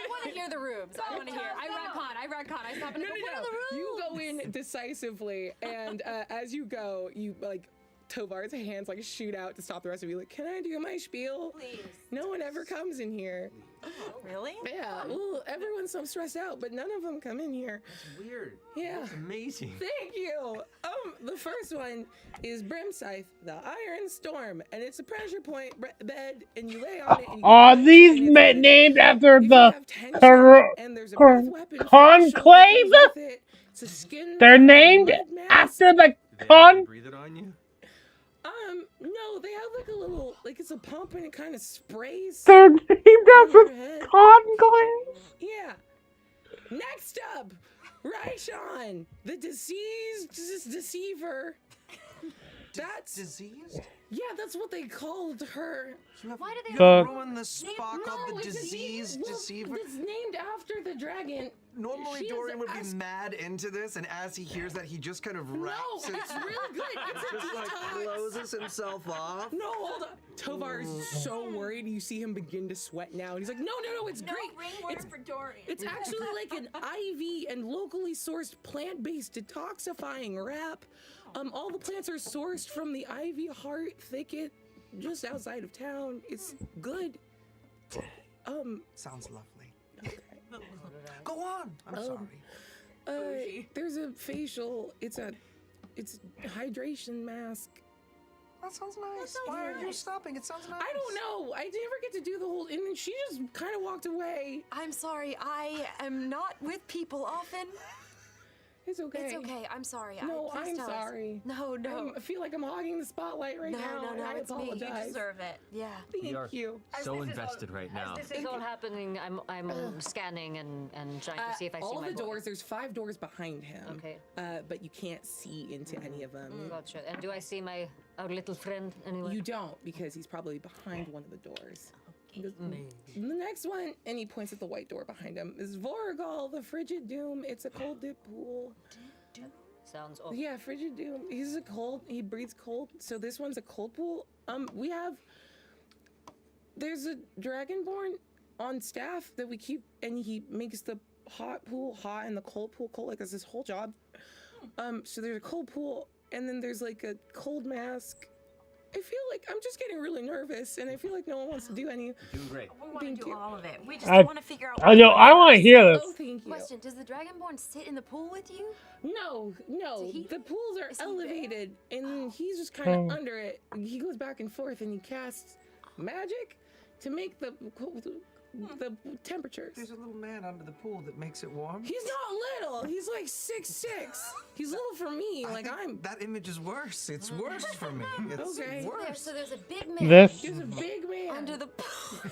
want to hear the rooms. I want to hear. I retcon. I stop and go, what are the rooms? You go in decisively, and as you go, you like Tovar's hands like shoot out to stop the rest of you. Like, can I do my spiel? Please. No one ever comes in here. Really? Yeah. Well, everyone's so stressed out, but none of them come in here. That's weird. Yeah. That's amazing. Thank you. The first one is Brimscythe, the Iron Storm, and it's a pressure point bed, and you lay on it. And you Are these named after the conclave? They're named after the con. Breathe it on you. No, they have like a little, like it's a pump and it kind of sprays. They're named after conclave. Yeah. Next up, Raishon, the diseased deceiver. That's diseased? Yeah, that's what they called her. Why do they ruin the spa called the diseased deceiver? It's named after the dragon. Normally Dorian would be mad into this, and as he hears that, he just kind of wraps No, it's really good. It's a just like detox. closes himself off. No, hold on. Tovar is so worried. You see him begin to sweat now. And he's like, no, it's great. Rainwater for Dorian. It's actually like an IV and locally sourced plant-based detoxifying wrap. All the plants are sourced from the ivy heart thicket just outside of town. It's good. Sounds lovely. Okay. Go on. I'm sorry. There's a facial. It's a hydration mask. That sounds nice. Why are you stopping? It sounds nice. I don't know. I never get to do the whole. And then she just kind of walked away. I'm sorry. I am not with people often. It's okay. It's okay. I'm sorry. No, Please I'm tell us. sorry. No. I feel like I'm hogging the spotlight right now. No, I it's me. apologize. You deserve it. Yeah. Thank you. So invested right now. As this is all happening, I'm scanning and trying to see if I see all my the boy. doors. There's 5 doors behind him. Okay. But you can't see into any of them. Gotcha. And do I see our little friend anywhere? You don't, because he's probably behind one of the doors. The next one, and he points at the white door behind him, is Vorgal, the Frigid Doom. It's a cold dip pool. Sounds awful. Yeah, Frigid Doom. He breathes cold. So this one's a cold pool. There's a Dragonborn on staff that we keep, and he makes the hot pool hot and the cold pool cold. Like, that's his whole job. So there's a cold pool, and then there's like a cold mask. I feel like I'm just getting really nervous, and I feel like no one wants to do any. You're doing great. We want to do all of it. We just I want to figure out. know. I want to hear this. Oh, thank you. Question: does the Dragonborn sit in the pool with you? No. The pools are elevated, and he's just kind Oh. of under it. He goes back and forth, and he casts magic to make the temperatures. There's a little man under the pool that makes it warm. He's not little. He's like 6'6". He's little for me. That image is worse. It's worse for me. It's Okay. worse. So there's a big man. This. There's a big man under the pool.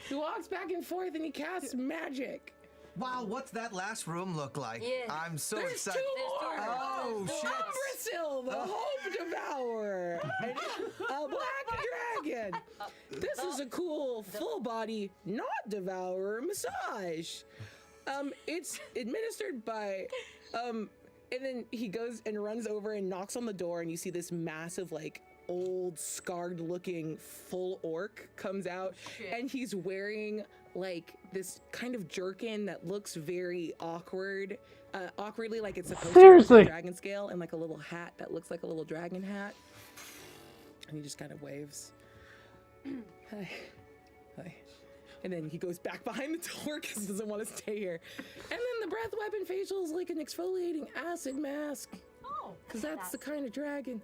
He walks back and forth, and he casts magic. Wow, what's that last room look like? Yeah. I'm so There's excited. 2 more. Oh, shit. Umbrasil, the Hope Devourer, and a black dragon. This is a cool full body, not devourer massage. It's administered by, and then he goes and runs over and knocks on the door, and you see this massive, like, old, scarred-looking full orc comes out, and he's wearing like this kind of jerkin that looks very awkwardly like it's supposed to be like a dragon scale, and like a little hat that looks like a little dragon hat, and he just kind of waves. Hi. And then he goes back behind the door because he doesn't want to stay here. And then the breath weapon facial is like an exfoliating acid mask. Oh, because that's the kind of dragon.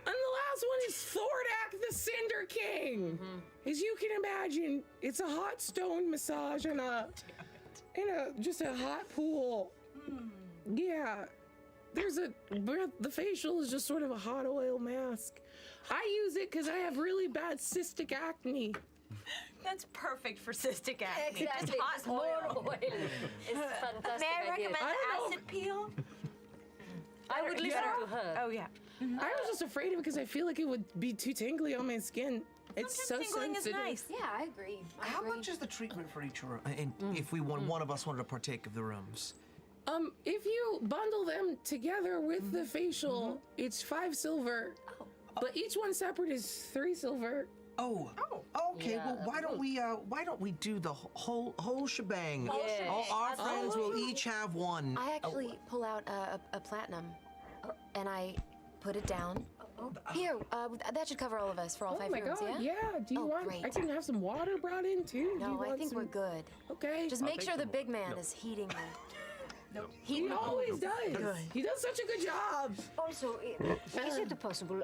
And the last one is Thordak the Cinder King. As you can imagine, it's a hot stone massage and just a hot pool. Yeah. the facial is just sort of a hot oil mask. I use it because I have really bad cystic acne. That's perfect for cystic acne. Exactly. Just hot Just more oil. oil. It's fantastic. May I idea. recommend the acid peel? I would listen to her. Oh yeah. I was just afraid of it because I feel like it would be too tingly on my skin. It's so tingling is sensitive. nice. Yeah, I agree. How much is the treatment for each room? And if one of us wanted to partake of the rooms? If you bundle them together with the facial, it's 5 silver. But each one separate is 3 silver. Oh, okay. Yeah. Well, why don't we do the whole shebang? Yes. All our friends will each have one. I actually pull out a platinum, and I put it down. Here, that should cover all of us for all 5 my rooms, God, yeah? Do you want? Great. I can have some water brought in too. Do you No, I want think some- we're good. Okay. Just make sure the big man is heating the... He always does. He does such a good job. Also, is it possible?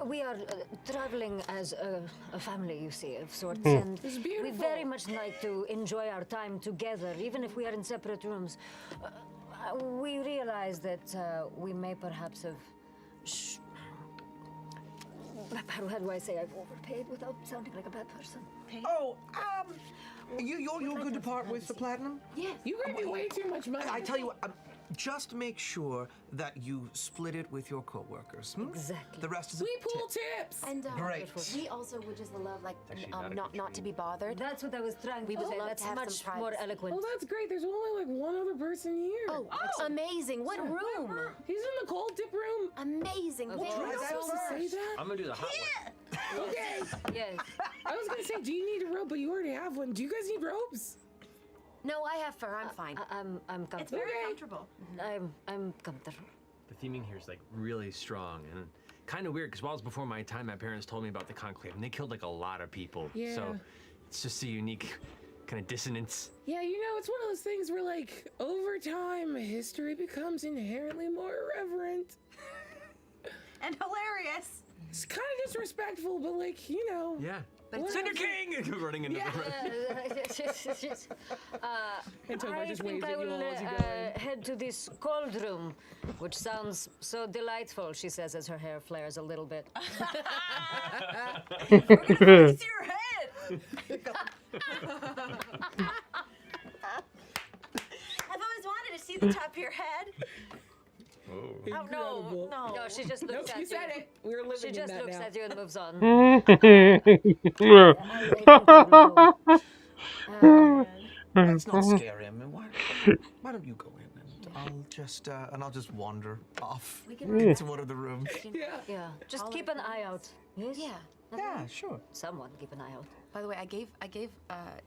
We are traveling as a family, you see, of sorts, and It's we beautiful. very much like to enjoy our time together, even if we are in separate rooms. We realize that we may perhaps have. How do I say I've overpaid without sounding like a bad person? Oh, you're good to part with the platinum? Yes. You gave me way too much money. I tell you what, just make sure that you split it with your coworkers. Exactly. The rest of the We pool tips. And Great. we also would just love, like, not to be bothered. That's what I was trying We to would say. love That's to have much some more privacy. eloquent. Oh, that's great. There's only like one other person here. Oh, amazing. What room? He's in the cold dip room. Amazing. Of What course. Am I room? supposed to say that? I'm gonna do the hot one. Okay. Yes. I was gonna say, do you need a rope? But you already have one. Do you guys need ropes? No, I have fur. I'm fine. I'm comfortable. It's very comfortable. I'm comfortable. The theming here is like really strong and kind of weird because while it was before my time, my parents told me about the conclave and they killed like a lot of people. Yeah. So it's just a unique kind of dissonance. Yeah, you know, it's one of those things where, like, over time, history becomes inherently more irreverent. And hilarious. It's kind of disrespectful, but, like, you know. Yeah. But Cinder King running into And Tovar I just think waves I at you will all as you go in. head to this cold room, which sounds so delightful, she says as her hair flares a little bit. We're gonna fix your head. I've always wanted to see the top of your head. Oh. Oh no, no. No, she just looks Nope, at you said it. We're living She in just that looks now. at you and moves on. Let's not scare him. And why don't you go in and I'll just wander off into one of the rooms. Yeah. Just keep an eye out. Yes? Yeah. Yeah, sure. Someone keep an eye out. By the way, I gave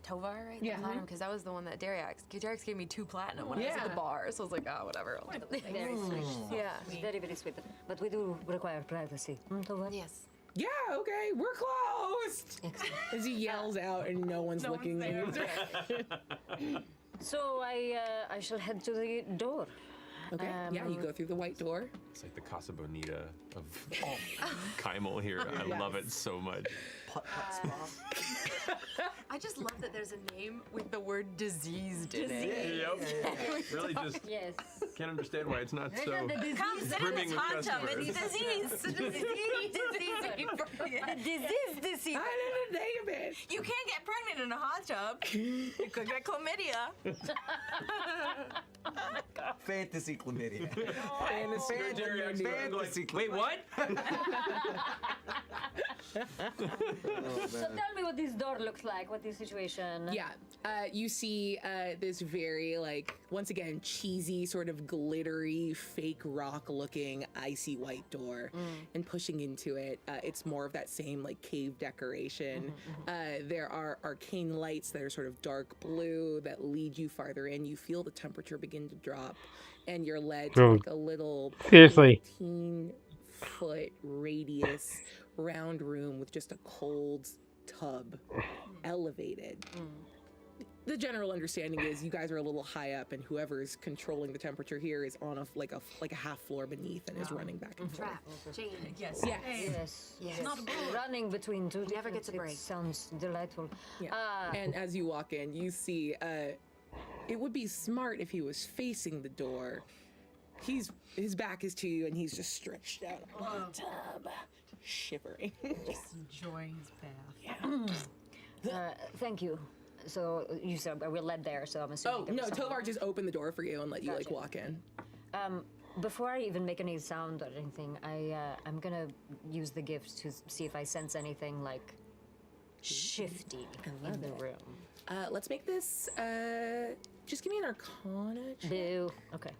Tovar, right? Yeah. The platinum, because that was the one that Dariax gave me 2 platinum when I was at Yeah. the bar. So I was like, oh, whatever. Very sweet. Yeah, very, very sweet. But we do require privacy. Tovar? Yes. Yeah, okay, we're closed. Excellent. As he yells out and no one's looking. So I shall head to the door. Okay, yeah, you go through the white door. It's like the Casa Bonita of Kymal here. I love it so much. I just love that there's a name with the word diseased in it. Yep. Really just Yes. can't understand why it's not so Come sit in brimming this with hot tub. customers. It's disease. Disease. I didn't think of it. You can't get pregnant in a hot tub. You could get chlamydia. Fantasy chlamydia. Fantasy. Wait, what? So tell me what this door looks like. What this situation? Yeah, you see this very, like, once again, cheesy, sort of glittery, fake rock-looking, icy white door. And pushing into it, it's more of that same, like, cave decoration. There are arcane lights that are sort of dark blue that lead you farther in. You feel the temperature begin to drop, and you're led to, like, a little Seriously. 15-foot radius round room with just a cold tub, elevated. The general understanding is you guys are a little high up, and whoever is controlling the temperature here is on a half floor beneath and is running back and forth. Yes. Yes. Running between two. Never gets a it break. Sounds delightful. Yeah. And as you walk in, you see it would be smart if he was facing the door, his back is to you, and he's just stretched out on the tub, shivering. Just enjoying his bath. Yeah. Thank you. So you said we're led there, so I'm assuming. Oh no, Tovar just opened the door for you and let you like walk in. Before I even make any sound or anything, I'm gonna use the gift to see if I sense anything like shifty in the room. Let's make this. Just give me an Arcana check. Boo. Okay.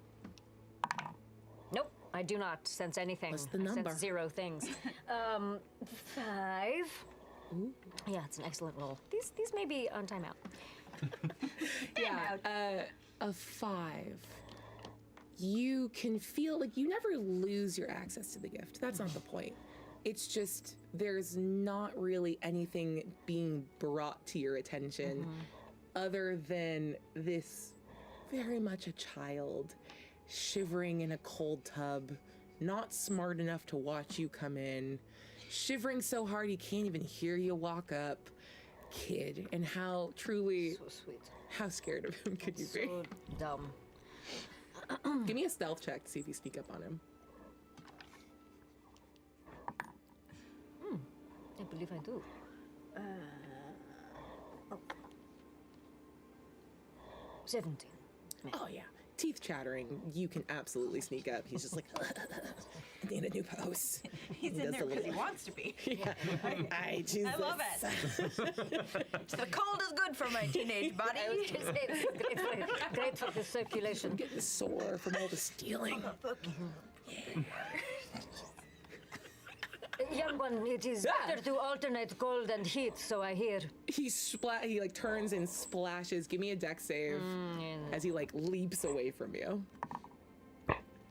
Nope, I do not sense anything. What's the I number? sense 0 things. 5. Ooh. Yeah, it's an excellent roll. These may be on timeout. Yeah, a 5. You can feel like you never lose your access to the gift. That's not the point. It's just there's not really anything being brought to your attention other than this very much a child shivering in a cold tub, not smart enough to watch you come in, shivering so hard he can't even hear you walk up. Kid, and how truly so sweet. How scared of him could you be? So dumb. Give me a stealth check to see if you sneak up on him. I believe I do. 17. Oh yeah, teeth chattering. You can absolutely sneak up. He's just like, I need a new pose. He's in there because he wants to be. Yeah, I choose. I love it. The cold is good for my teenage body. I was just saying, it's great for the circulation. I'm getting sore from all the stealing. Young one, it is better to alternate cold and heat, so I hear. He like turns and splashes. Give me a dex save as he like leaps away from you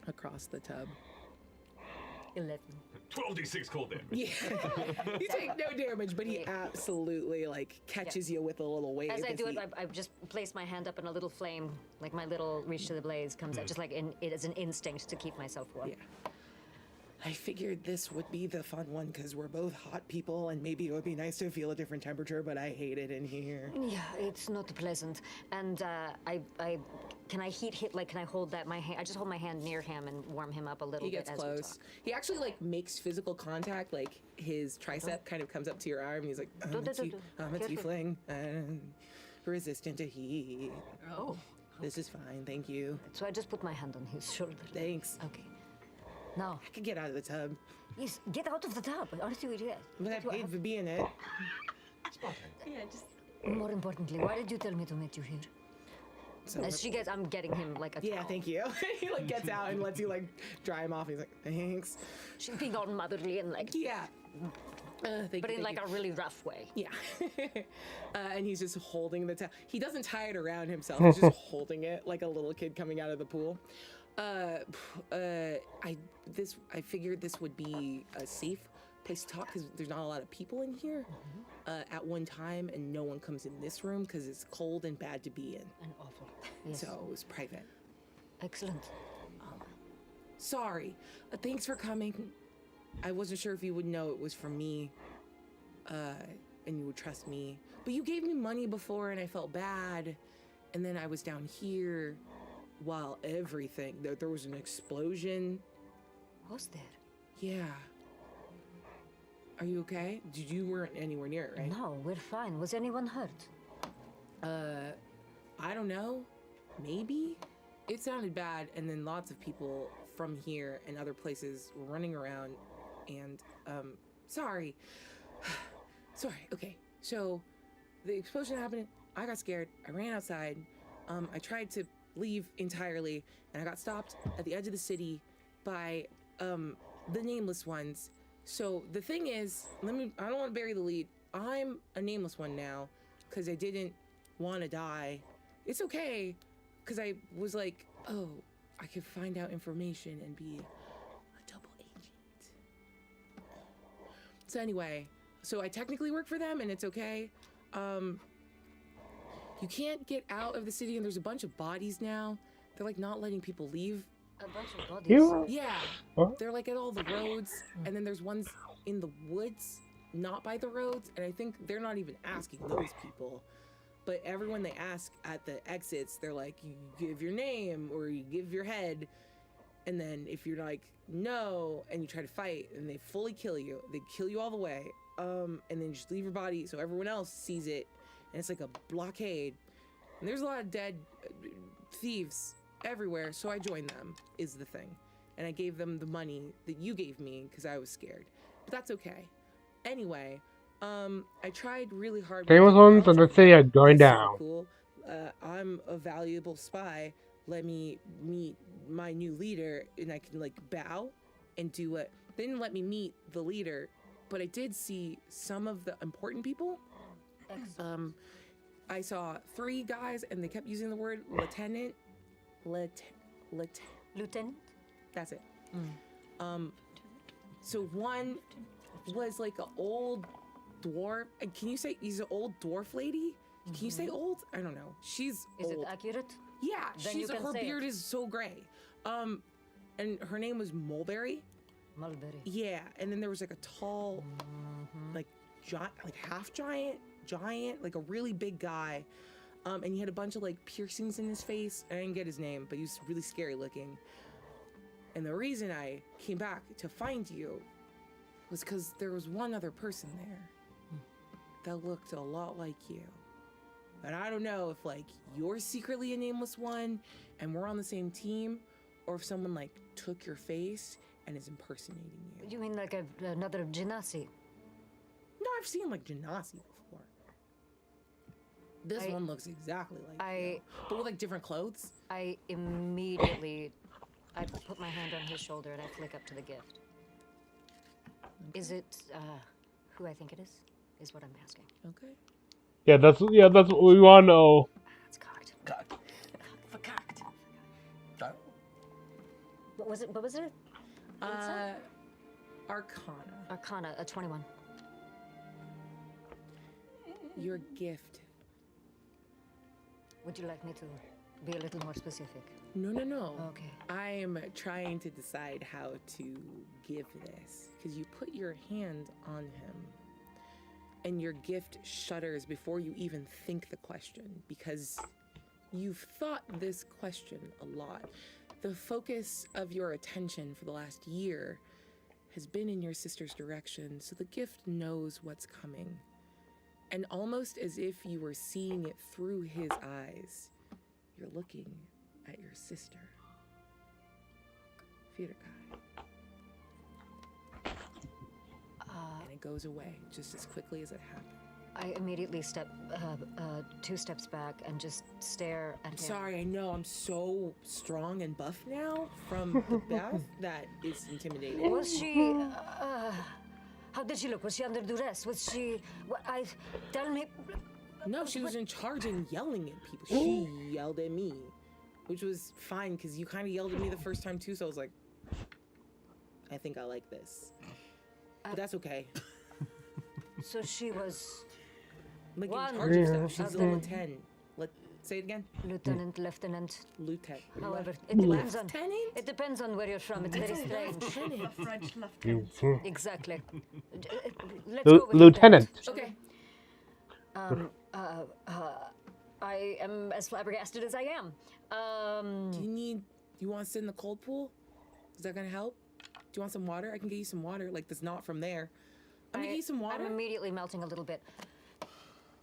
across the tub. 11. 12d6 cold damage. Yeah, you take no damage, but he absolutely like catches you with a little wave. As I do it, I just place my hand up and a little flame, like my little reach to the blaze, comes out, just like it is an instinct to keep myself warm. Yeah. I figured this would be the fun one because we're both hot people and maybe it would be nice to feel a different temperature, but I hate it in here. Yeah, it's not pleasant. And can I can I hold that, I just hold my hand near him and warm him up a little He bit gets as we close. talk. He actually like makes physical contact, like his tricep kind of comes up to your arm. He's like, I'm a tiefling and resistant to heat. Oh. This is fine, thank you. So I just put my hand on his shoulder. Thanks. Okay. Now. I could get out of the tub. Yes, get out of the tub. Aren't you idiot? But I paid for being it. Yeah, just. More importantly, why did you tell me to meet you here? So As she gets, I'm getting him like a Yeah, towel. thank you. He like gets out and lets you like dry him off. He's like, thanks. She's being all motherly and like. Yeah. But in like a really rough way. Yeah. And he's just holding the towel. He doesn't tie it around himself. He's just holding it like a little kid coming out of the pool. I figured this would be a safe place to talk because there's not a lot of people in here at one time, and no one comes in this room because it's cold and bad to be in. And awful. Yes. So it was private. Excellent. Sorry. Thanks for coming. I wasn't sure if you would know it was from me, and you would trust me. But you gave me money before, and I felt bad. And then I was down here while there was an explosion. Was there? Yeah. Are you okay? You weren't anywhere near it, right? No, we're fine. Was anyone hurt? I don't know. Maybe? It sounded bad, and then lots of people from here and other places were running around, and, sorry. Sorry, okay. So, the explosion happened, I got scared, I ran outside, I tried to leave entirely, and I got stopped at the edge of the city by, the nameless ones. So, the thing is, I don't want to bury the lead, I'm a nameless one now, because I didn't want to die. It's okay, because I was like, oh, I could find out information and be a double agent. So anyway, so I technically work for them and it's okay. You can't get out of the city and there's a bunch of bodies now. They're like not letting people leave. A bunch of bodies? Yeah. What? They're like at all the roads and then there's ones in the woods, not by the roads. And I think they're not even asking those people. But everyone they ask at the exits, they're like, you give your name or you give your head. And then if you're like, no, and you try to fight, and they fully kill you. They kill you all the way. And then just leave your body so everyone else sees it. And it's like a blockade. And there's a lot of dead thieves everywhere, so I joined them, is the thing. And I gave them the money that you gave me because I was scared. But that's okay. Anyway, I tried really hard. Famous ones in the city are going down. Cool. I'm a valuable spy. Let me meet my new leader, and I can like bow and do what. They didn't let me meet the leader, but I did see some of the important people. I saw 3 guys, and they kept using the word lieutenant. Lieutenant? That's it. So one was like an old dwarf. Can you say he's an old dwarf lady? Can you say old? I don't know. She's Is old. it accurate? Yeah, Then you can her say beard it. is so gray. And her name was Mulberry. Mulberry. Yeah, and then there was like a tall, like half giant, like a really big guy. And he had a bunch of like piercings in his face. I didn't get his name, but he was really scary looking. And the reason I came back to find you was because there was one other person there that looked a lot like you. And I don't know if like you're secretly a nameless one and we're on the same team, or if someone like took your face and is impersonating you. You mean like another Genasi? No, I've seen like Genasi before. This one looks exactly like you, but with like different clothes. I put my hand on his shoulder and I flick up to the gift. Okay. Is it who I think it is? Is what I'm asking. Okay. Yeah, that's what we want to know. It's cocked. What was it? What was it? Arcana. Arcana, a 21. Your gift. Would you like me to be a little more specific? No. Okay. I'm trying to decide how to give this, because you put your hand on him and your gift shudders before you even think the question, because you've thought this question a lot. The focus of your attention for the last year has been in your sister's direction, so the gift knows what's coming. And almost as if you were seeing it through his eyes, you're looking at your sister. Fy'ra. And it goes away just as quickly as it happened. I immediately step 2 steps back and just stare at him. Sorry, I know I'm so strong and buff now from the bath that is intimidating. Was she? How did she look? Was she under duress? Was she? Tell me. No, she was in charge and yelling at people. She yelled at me, which was fine because you kind of yelled at me the first time too. So I was like, I think I like this, but that's okay. So she was. Like in charge of stuff. She's a lieutenant. Say it again. Lieutenant. Lieutenant. However, it depends on where you're from. It's very strange. French lieutenant. Exactly. Let's go with Lieutenant. Okay. I am as flabbergasted as I am. Do you want to sit in the cold pool? Is that gonna help? Do you want some water? I can get you some water. Like that's not from there. I'm gonna get you some water. I'm immediately melting a little bit.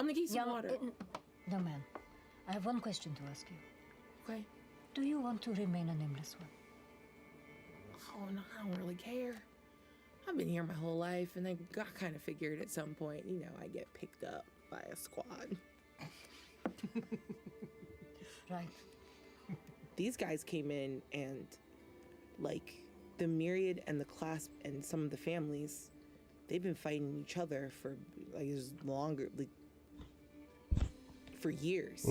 I'm gonna get you some water. Young man, I have one question to ask you. Okay. Do you want to remain a nameless one? Oh no, I don't really care. I've been here my whole life, and I got kind of figured at some point, I get picked up by a squad. Right. These guys came in, and like the Myriad and the Clasp and some of the families, they've been fighting each other for like for years.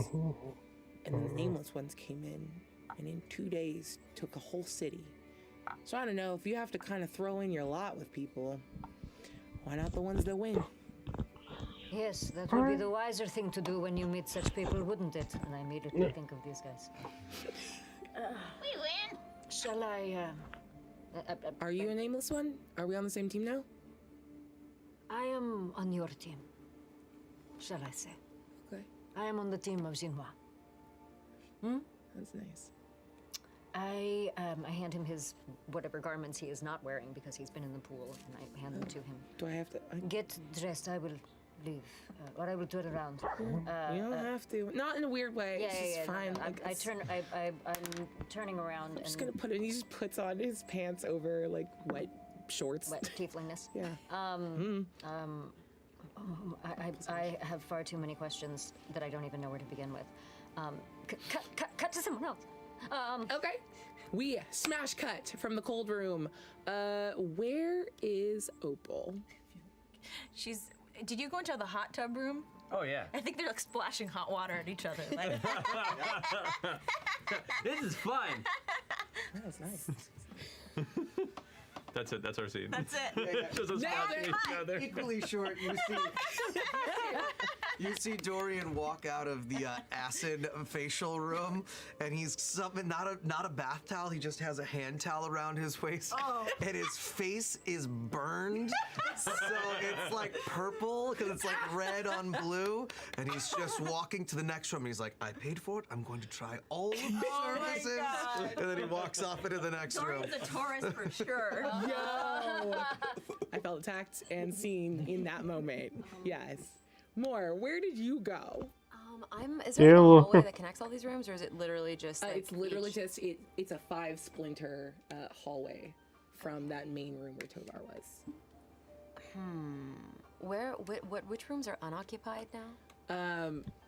And then the Nameless ones came in, and in 2 days took a whole city. So I don't know, if you have to kind of throw in your lot with people, why not the ones that win? Yes, that would be the wiser thing to do when you meet such people, wouldn't it? And I immediately think of these guys. We win. Shall I, Are you a Nameless one? Are we on the same team now? I am on your team, shall I say. Okay. I am on the team of Jinhua. That's nice. I hand him his whatever garments he is not wearing because he's been in the pool, and I hand them to him. Do I have to? Get dressed. I will leave, or I will turn around. You don't have to. Not in a weird way. Yeah, It's just fine. No. I'm turning around. I'm just gonna put it. He just puts on his pants over like wet shorts. Wet tieflingness. Yeah. I have far too many questions that I don't even know where to begin with. Cut to someone else. Okay. We smash cut from the cold room. Where is Opal? Did you go into the hot tub room? Oh yeah. I think they're like splashing hot water at each other. Like, This is fun. That was nice. That's it. That's our scene. That's it. Just us watching each other. Equally short, you see Dorian walk out of the acid facial room, and he's not a bath towel. He just has a hand towel around his waist, and his face is burned, so it's like purple because it's like red on blue. And he's just walking to the next room. And he's like, "I paid for it. I'm going to try all of the services." And then he walks off into the next room. Dorian's a tourist for sure. Yo! I felt attacked and seen in that moment. Yes. More. Where did you go? Is there like a hallway that connects all these rooms, or is it literally just? Like it's literally just it's a 5-splinter hallway from that main room where Tovar was. Which rooms are unoccupied now?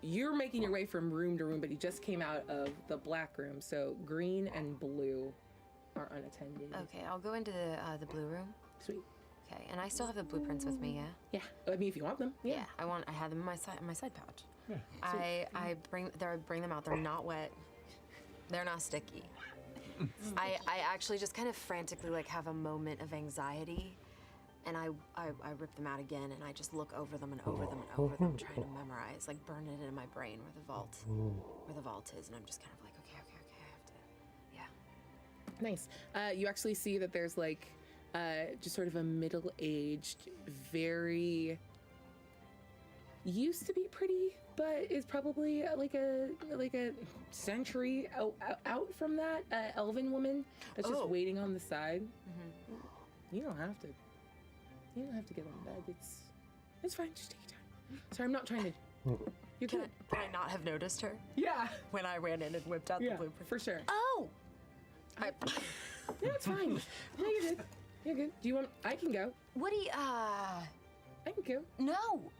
You're making your way from room to room, but you just came out of the black room, so green and blue are unattended. Okay, I'll go into the blue room. Sweet. Okay, and I still have the blueprints with me, yeah? Yeah, I mean, if you want them. Yeah. I had them in my side pouch. Yeah. I bring them out. They're not wet. They're not sticky. I actually just kind of frantically like have a moment of anxiety, and I rip them out again, and I just look over them and over them and over them, trying to memorize, like burn it in my brain where the vault is, and I'm just kind of like, okay, I have to, Nice. You actually see that there's like just sort of a middle-aged, very used to be pretty, but is probably like a century out from that elven woman that's just waiting on the side. You don't have to. You don't have to get on bed. It's fine. Just take your time. Sorry, I'm not trying to. You can I not have noticed her? Yeah. When I ran in and whipped out the blueprint. For sure. Oh. Yeah, it's fine. No, you're good. You're good. Do you want? I can go. What do you? I can go. No.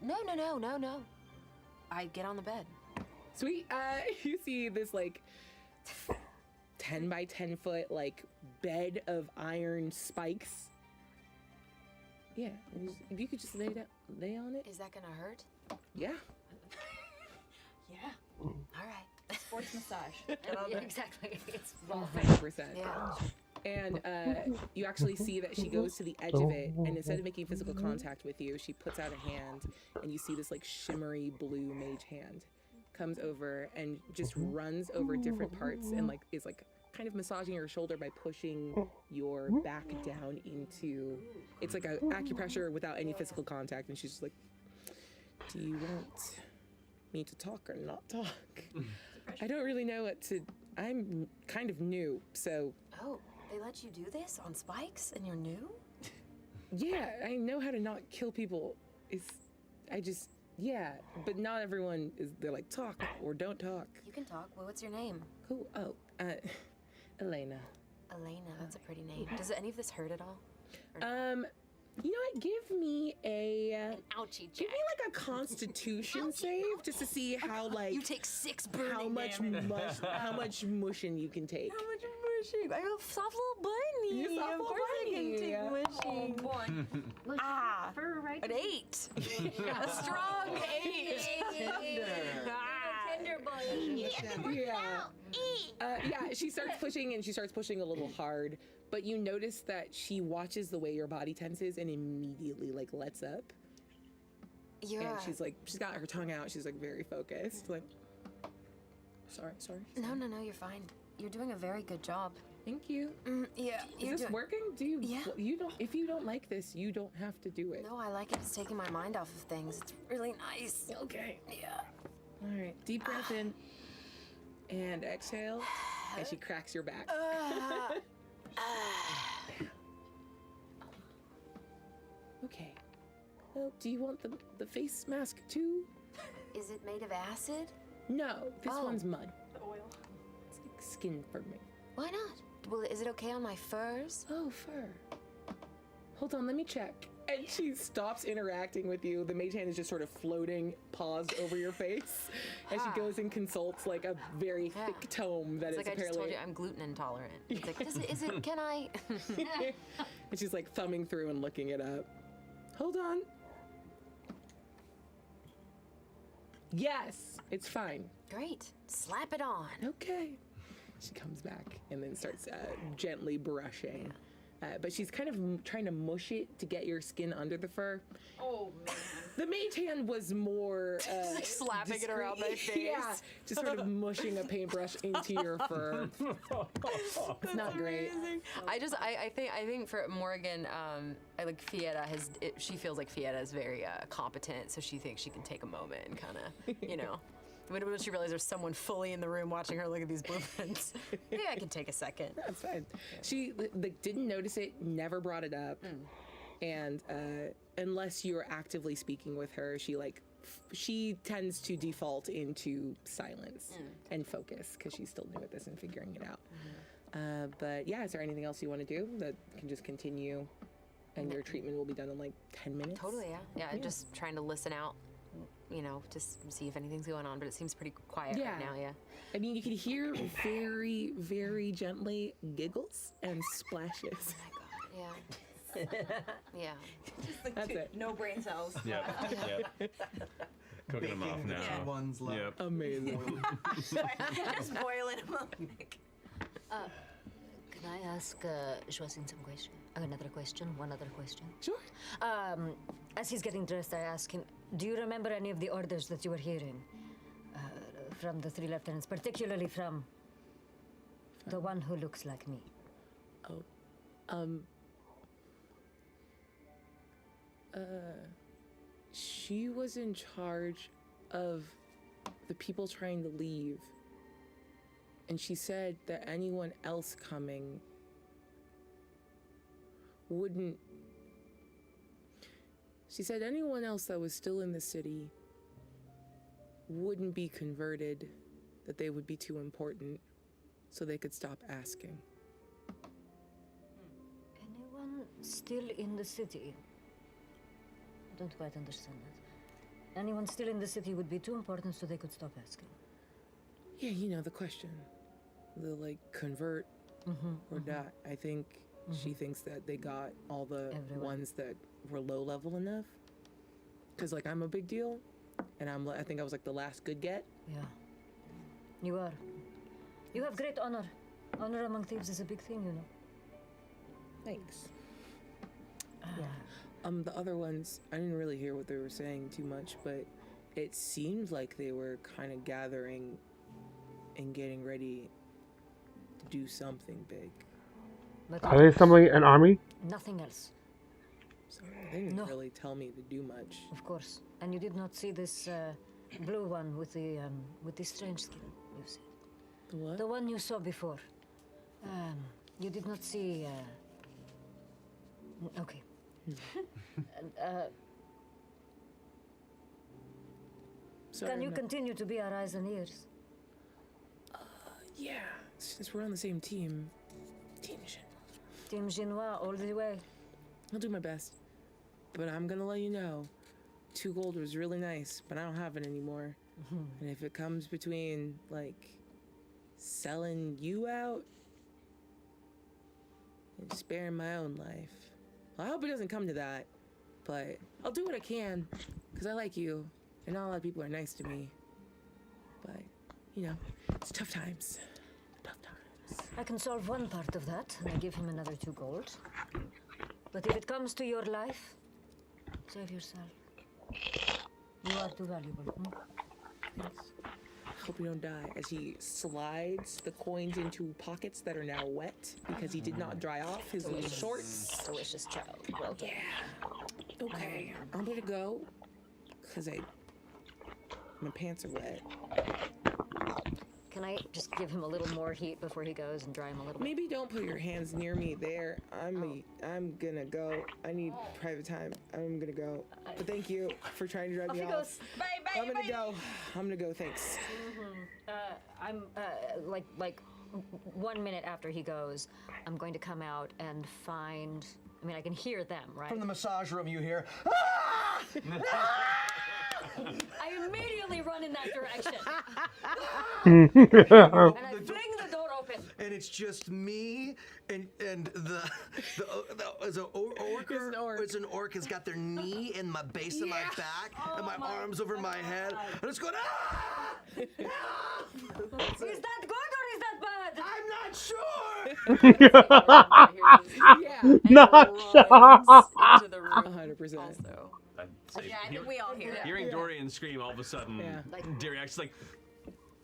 No. I get on the bed. Sweet. You see this like 10 by 10 foot like bed of iron spikes. Yeah, if you could just lay on it. Is that gonna hurt? Yeah. Yeah. All right. Sports massage. Yeah, exactly. It's 100%. Yeah. And you actually see that she goes to the edge of it, and instead of making physical contact with you, she puts out a hand, and you see this like shimmery blue mage hand comes over and just runs over different parts and like is like kind of massaging your shoulder by pushing your back down into. It's like a acupressure without any physical contact, and she's just like, "Do you want me to talk or not talk? I don't really know what to. I'm kind of new, so." Oh. They let you do this on spikes and you're new? Yeah, I know how to not kill people. But not everyone is, they're like, talk or don't talk. You can talk. Well, what's your name? Cool. Oh, Elena. Elena, that's a pretty name. Does any of this hurt at all? You know what? Give me an ouchie check. Give me like a Constitution save just to see how like you take 6 burning how much mushing you can take. How much mushing? I have a soft little bunny. You're soft of little course bunny. I can take mushing. Oh boy. An 8. A strong 8. Tender bunny. Yeah, she starts pushing and she starts pushing a little hard, but you notice that she watches the way your body tenses and immediately like lets up. Yeah. And she's got her tongue out. She's like very focused. Like, sorry. No, you're fine. You're doing a very good job. Thank you. Yeah. Is this working? You don't. If you don't like this, you don't have to do it. No, I like it. It's taking my mind off of things. It's really nice. Okay. Yeah. All right. Deep breath in and exhale. And she cracks your back. Okay. Well, do you want the face mask too? Is it made of acid? No, this one's mud. The oil. It's like skin firming. Why not? Well, is it okay on my furs? Oh, fur. Hold on, let me check. And she stops interacting with you. The mage hand is just sort of floating, paused over your face. And she goes and consults like a very thick tome that It's is like I just apparently. told you I'm gluten intolerant. It's like, is it, can I? And she's like thumbing through and looking it up. Hold on. Yes, it's fine. Great. Slap it on. Okay. She comes back and then starts gently brushing. But she's kind of trying to mush it to get your skin under the fur. Oh, man. The mage hand was more like slapping it around my face. Yeah, just sort of mushing a paintbrush into your fur. It's not great. I think for Morgan, I like Fy'ra she feels like Fy'ra is very competent, so she thinks she can take a moment and kind of, When she realizes there's someone fully in the room watching her look at these blueprints, maybe I can take a second. That's fine. She didn't notice it, never brought it up, and unless you're actively speaking with her, she tends to default into silence and focus because she's still new at this and figuring it out. But yeah, is there anything else you want to do that can just continue, and your treatment will be done in like 10 minutes? Totally, yeah. Just trying to listen out. Just see if anything's going on, but it seems pretty quiet right now, yeah. I mean, you can hear very, very gently giggles and splashes. Oh my god, yeah. Yeah. Just like That's it. no brain cells. Yep. Cooking them off now. Yeah. Ones left. Yep. Amazing. Just boiling them up. Can I ask Joaquin some question? One other question. Sure. As he's getting dressed, I ask him, do you remember any of the orders that you were hearing from the 3 lieutenants, particularly from the one who looks like me? She was in charge of the people trying to leave. And she said that anyone else coming wouldn't. She said anyone else that was still in the city wouldn't be converted, that they would be too important, so they could stop asking. Anyone still in the city? I don't quite understand that. Anyone still in the city would be too important, so they could stop asking. Yeah, the question. The convert or not. I think she thinks that they got all the ones that were low level enough. Cause I'm a big deal, and I think I was the last good get. Yeah. You are. You have great honor. Honor among thieves is a big thing, Thanks. The other ones, I didn't really hear what they were saying too much, but it seemed like they were kind of gathering and getting ready to do something big. But Are they assembling an army? nothing else. So they didn't really tell me to do much. Of course. And you did not see this blue one with the strange skin, you see. The what? The one you saw before. You did not see. Okay. Sorry, Can you I'm not- continue to be our eyes and ears? Yeah, since we're on the same team. Team Genoa all the way. I'll do my best. But I'm gonna let you know, 2 gold was really nice, but I don't have it anymore. And if it comes between, selling you out and sparing my own life, well, I hope it doesn't come to that. But I'll do what I can, because I like you, and not a lot of people are nice to me. But, it's tough times. I can solve one part of that, and I give him another 2 gold. But if it comes to your life, save yourself. You are too valuable. Thanks. Hope you don't die. As he slides the coins into pockets that are now wet because he did not dry off his little shorts. Delicious child. Well done. Yeah. Okay, I'm gonna go because my pants are wet. Can I just give him a little more heat before he goes and dry him a little bit? Maybe don't put your hands near me there. I'm gonna go. I need private time. I'm gonna go. But thank you for trying to drive me off. Bye, bye, I'm gonna go. I'm gonna go. Thanks. I'm like 1 minute after he goes, I'm going to come out and find. I mean, I can hear them, right? From the massage room, you hear. I immediately run in that direction. And I fling the door open. And it's just me and the is an orc. It's an orc has got their knee in my base of my back and my arms over my head. And it's going. Ah! Is that good or is that bad? I'm not sure. Not sure. Into the room 100%. also. I'd say Yeah, I think we all hear it. Hearing Dorian scream, all of a sudden, Dariak's like,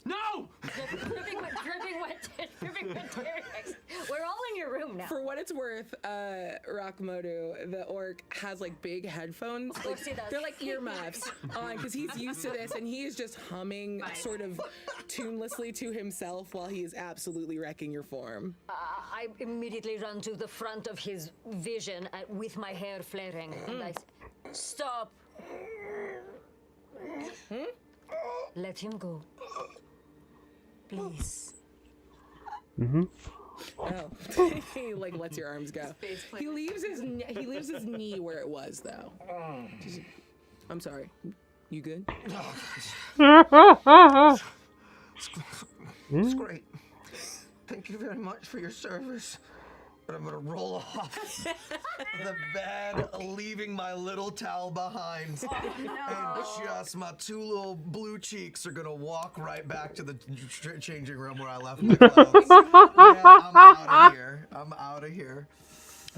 no! dripping wet Dariax. We're all in your room now. For what it's worth, Rakamoto, the orc, has like big headphones. Like, he does. they're like earmuffs on because he's used to this, and he is just humming sort of tunelessly to himself while he is absolutely wrecking your form. I immediately run to the front of his vision with my hair flaring. And I stop. Let him go. Please. Oh, he like lets your arms go. He leaves his knee where it was though. I'm sorry. You good? It's great. Thank you very much for your service. But I'm gonna roll off the bed, leaving my little towel behind. And just my two little blue cheeks are gonna walk right back to the changing room where I left my clothes. I'm out of here. I'm out of here.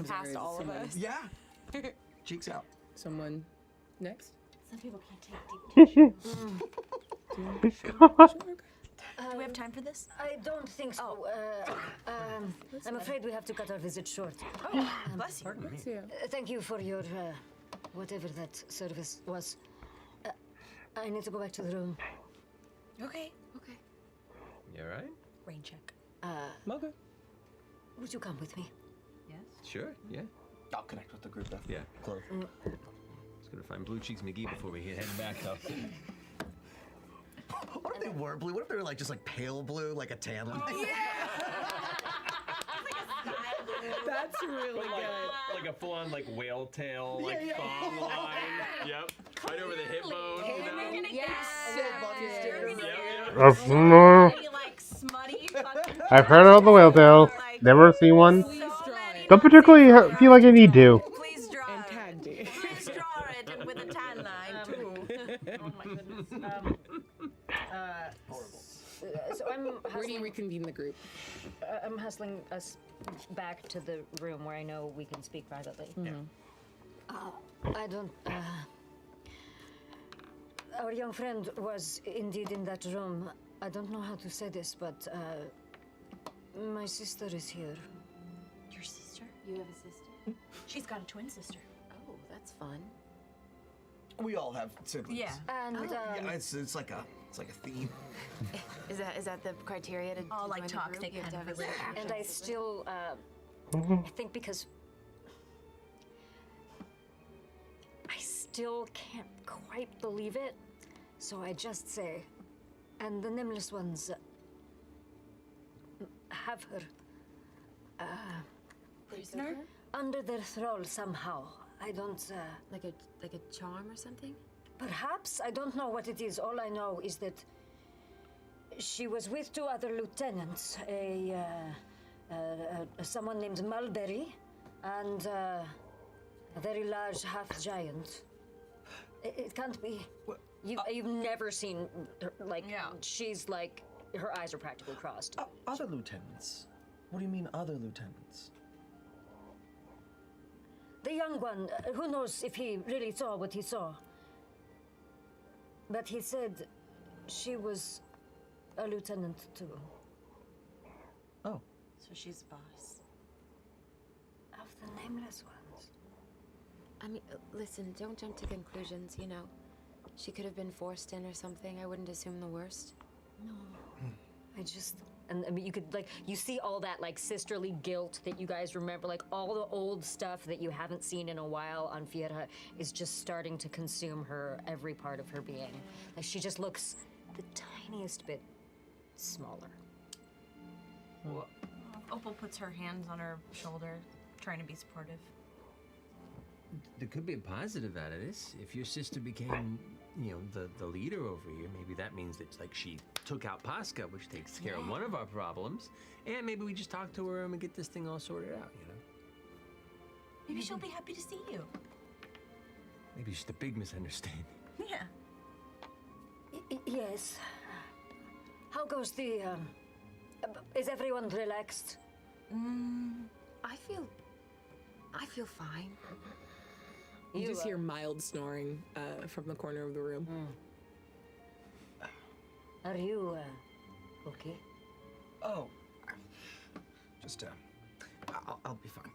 Past all of us. Yeah. Cheeks out. Someone next? Some people can't take deep. Do we have time for this? I don't think so. I'm afraid we have to cut our visit short. Oh, bless you. Thank you for your whatever that service was. I need to go back to the room. Okay. You all right? Rain check. Okay. Would you come with me? Yes. Sure, yeah. I'll connect with the group after. Yeah. Close. Just gonna find Blue Cheeks McGee before we head back, though. What if they were blue? What if they were like just like pale blue, like a tan one? That's really good. Like a full-on like whale tail, like thong line. Yep. Right over the hip bone. You know? I've heard about the whale tail. Never seen one. Don't particularly feel like I need to. Please draw it. Please draw it with a tan line too. Oh my goodness. So Where do you reconvene the group? I'm hustling us back to the room where I know we can speak privately. I don't. Our young friend was indeed in that room. I don't know how to say this, but my sister is here. Your sister? You have a sister? She's got a twin sister. Oh, that's fun. We all have siblings. Yeah. And Yeah, it's like a theme. Is that the criteria to All like join the toxic group? You have to have a relationships. and I still I think because I still can't quite believe it, so I just say, and the nameless ones have her prisoner under their thrall somehow. I don't like a charm or something. Perhaps I don't know what it is. All I know is that she was with two other lieutenants, someone named Mulberry, and a very large half-giant. It can't be. You've never seen her, like she's like her eyes are practically crossed. Other lieutenants? What do you mean other lieutenants? The young one, who knows if he really saw what he saw. But he said she was a lieutenant too. Oh. So she's boss. Of the nameless ones. I mean, listen, don't jump to conclusions, you know. She could have been forced in or something. I wouldn't assume the worst. No. And I mean, you could, like, you see all that, like, sisterly guilt that you guys remember, like, all the old stuff that you haven't seen in a while on Fy'ra is just starting to consume her, every part of her being. Like, she just looks the tiniest bit smaller. Opal puts her hands on her shoulder, trying to be supportive. There could be a positive out of this. If your sister became, you know, the leader over here, maybe that means that, like, she took out Pasca, which takes care of one of our problems, and maybe we just talk to her and get this thing all sorted out, you know? Maybe she'll be happy to see you. Maybe it's just a big misunderstanding. Yeah. Yes. How goes the, is everyone relaxed? I feel fine. You just hear mild snoring from the corner of the room. Are you, okay? Oh. Just, I'll be fine.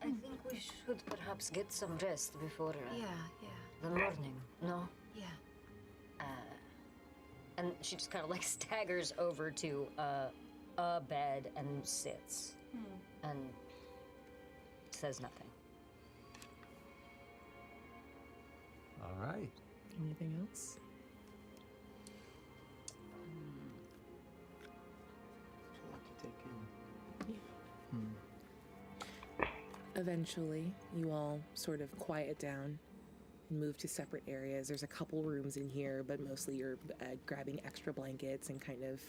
I think we should perhaps get some rest before, Yeah. the morning, no? Yeah. And she just kind of, like, staggers over to, a bed and sits. And says nothing. All right. Anything else? Eventually, you all sort of quiet down and move to separate areas. There's a couple rooms in here, but mostly you're grabbing extra blankets and kind of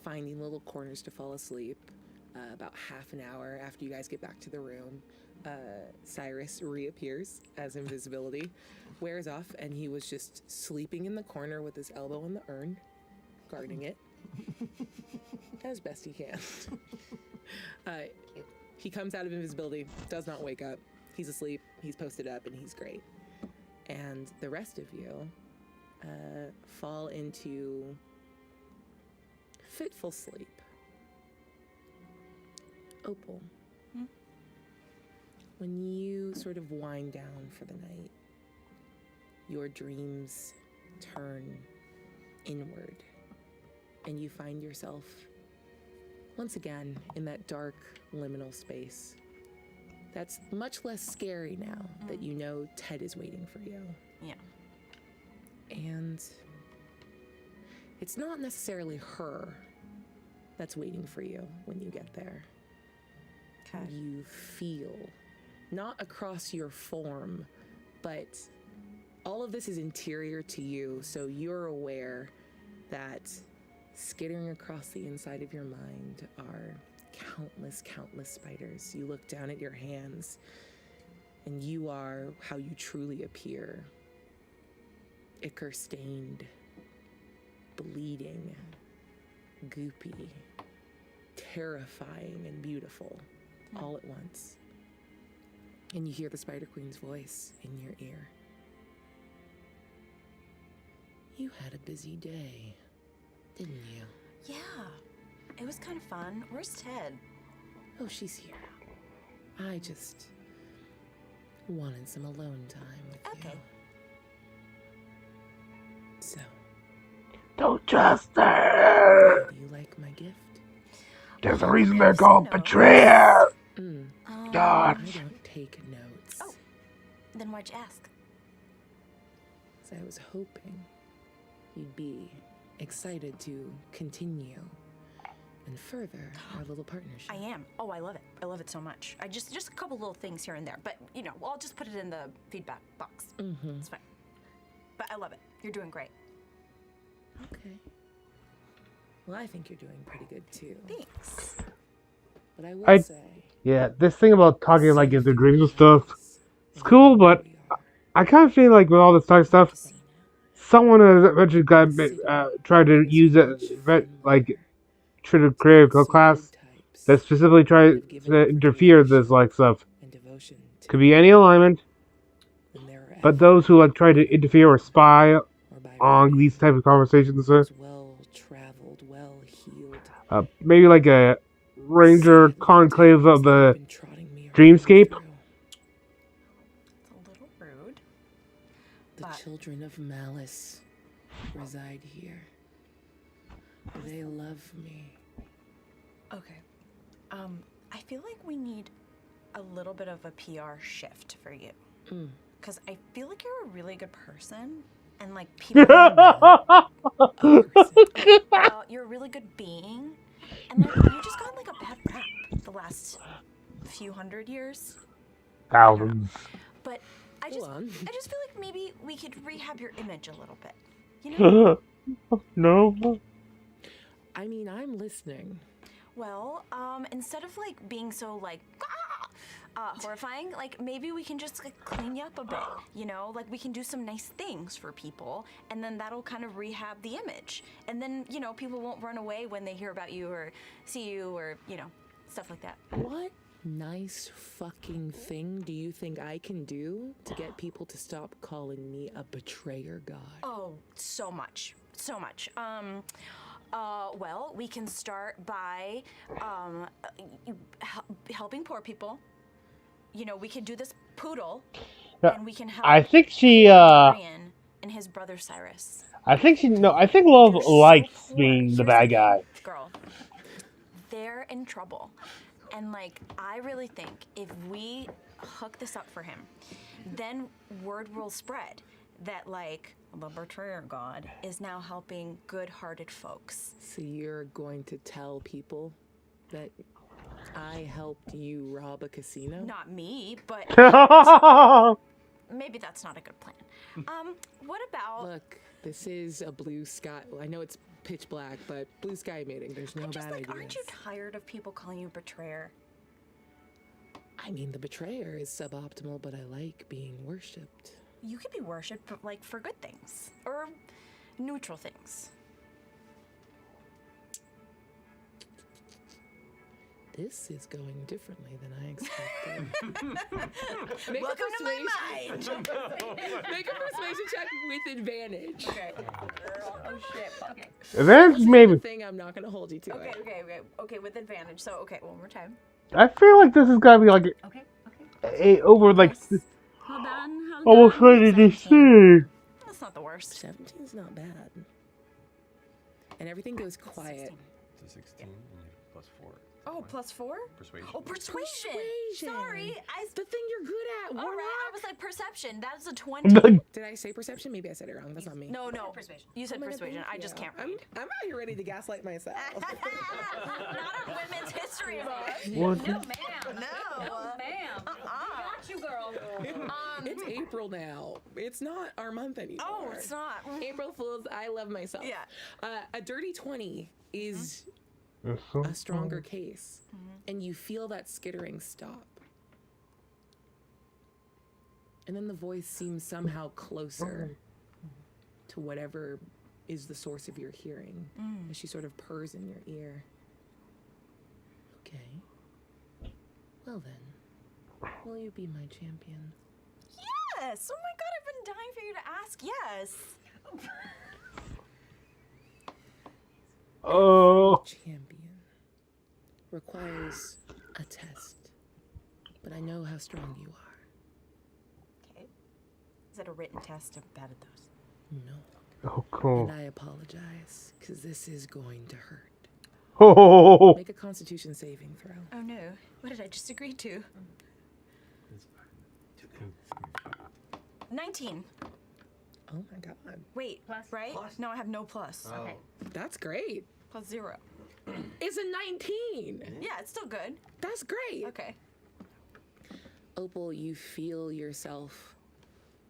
finding little corners to fall asleep. About half an hour after you guys get back to the room, Cyrus reappears as invisibility, wears off, and he was just sleeping in the corner with his elbow in the urn, guarding it as best he can. He comes out of invisibility, does not wake up. He's asleep, he's posted up, and he's great. And the rest of you fall into fitful sleep. Opal, when you sort of wind down for the night, your dreams turn inward, and you find yourself once again in that dark liminal space that's much less scary now that you know Ted is waiting for you. Yeah. And it's not necessarily her that's waiting for you when you get there. You feel, not across your form, but all of this is interior to you, so you're aware that skittering across the inside of your mind are countless spiders. You look down at your hands, and you are how you truly appear. Ichor-stained, bleeding, goopy, terrifying, and beautiful. All at once. And you hear the Spider Queen's voice in your ear. You had a busy day, didn't you? Yeah. It was kind of fun. Where's Ted? Oh, she's here. I just wanted some alone time with you. So. Don't trust her! Do you like my gift? There's a reason they're called betrayer! God. I don't take notes. Oh, then why'd you ask? So I was hoping you'd be excited to continue and further our little partnership. I am. Oh, I love it. I love it so much. I just a couple little things here and there, but you know, I'll just put it in the feedback box. It's fine. But I love it. You're doing great. Okay. Well, I think you're doing pretty good too. Thanks. But I will say. Yeah, this thing about talking like in their dreams and stuff, it's cool, but I kind of feel like with all this type of stuff, someone has eventually got tried to use it, like, try to create a class that specifically tries to interfere with this like stuff. Could be any alignment, but those who like try to interfere or spy on these type of conversations, maybe like a Ranger conclave of the dreamscape. It's a little rude. The children of malice reside here. They love me. Okay. I feel like we need a little bit of a PR shift for you. Because I feel like you're a really good person. And like people you're a really good being. And like you just got like a bad rap the last few hundred years. Thousands. But I just feel like maybe we could rehab your image a little bit. You know? No. I mean, I'm listening. Well, instead of like being so like horrifying, like maybe we can just like clean you up a bit, you know? Like we can do some nice things for people, and then that'll kind of rehab the image. And then, you know, people won't run away when they hear about you or see you or, you know, stuff like that. What nice fucking thing do you think I can do to get people to stop calling me a betrayer god? Oh, so much. So much. Well, we can start by helping poor people. You know, we can do this poodle, and we can help. I think she. Dorian and his brother Cyrus. I think she. No, I think Love likes being the bad guy. Girl, they're in trouble, and like I really think if we hook this up for him, then word will spread that like the betrayer god is now helping good-hearted folks. So you're going to tell people that I helped you rob a casino? Not me, but maybe that's not a good plan. What about... Look, this is a blue sky. Well, I know it's pitch black, but blue sky meeting. There's no bad ideas. Aren't you tired of people calling you betrayer? I mean, the betrayer is suboptimal, but I like being worshipped. You could be worshipped, but like for good things or neutral things. This is going differently than I expected. Welcome to my mind. Make a persuasion check with advantage. Okay. Oh shit. Okay. Advantage maybe. Thing I'm not gonna hold you to. Okay, with advantage. So okay, one more time. I feel like this is gotta be like over like almost ready to see. That's not the worst. 17 is not bad. And everything goes quiet. To 16 and you plus 4. Oh, plus 4? Persuasion. Oh, persuasion. Sorry, the thing you're good at. All right, I was like perception. That's a 20. Did I say perception? Maybe I said it wrong. That's not me. No. Persuasion. You said persuasion. I just can't read. I'm out here ready to gaslight myself. Not a women's history book. What? No, ma'am. No, ma'am. Got you, girl. It's April now. It's not our month anymore. Oh, it's not. April Fools. I love myself. Yeah. A dirty 20 is a stronger case, and you feel that skittering stop. And then the voice seems somehow closer to whatever is the source of your hearing, as she sort of purrs in your ear. Okay. Well then, will you be my champion? Yes. Oh my god, I've been dying for you to ask. Yes. Oh. Champion requires a test, but I know how strong you are. Okay. Is that a written test? I'm bad at those. No. Oh, cool. And I apologize, because this is going to hurt. Oh. Make a Constitution saving throw. Oh no. What did I just agree to? 19. Oh my god. Wait, right? Plus? No, I have no plus. Oh. Okay. That's great. Plus 0. It's a 19. Yeah, it's still good. That's great. Okay. Opal, you feel yourself,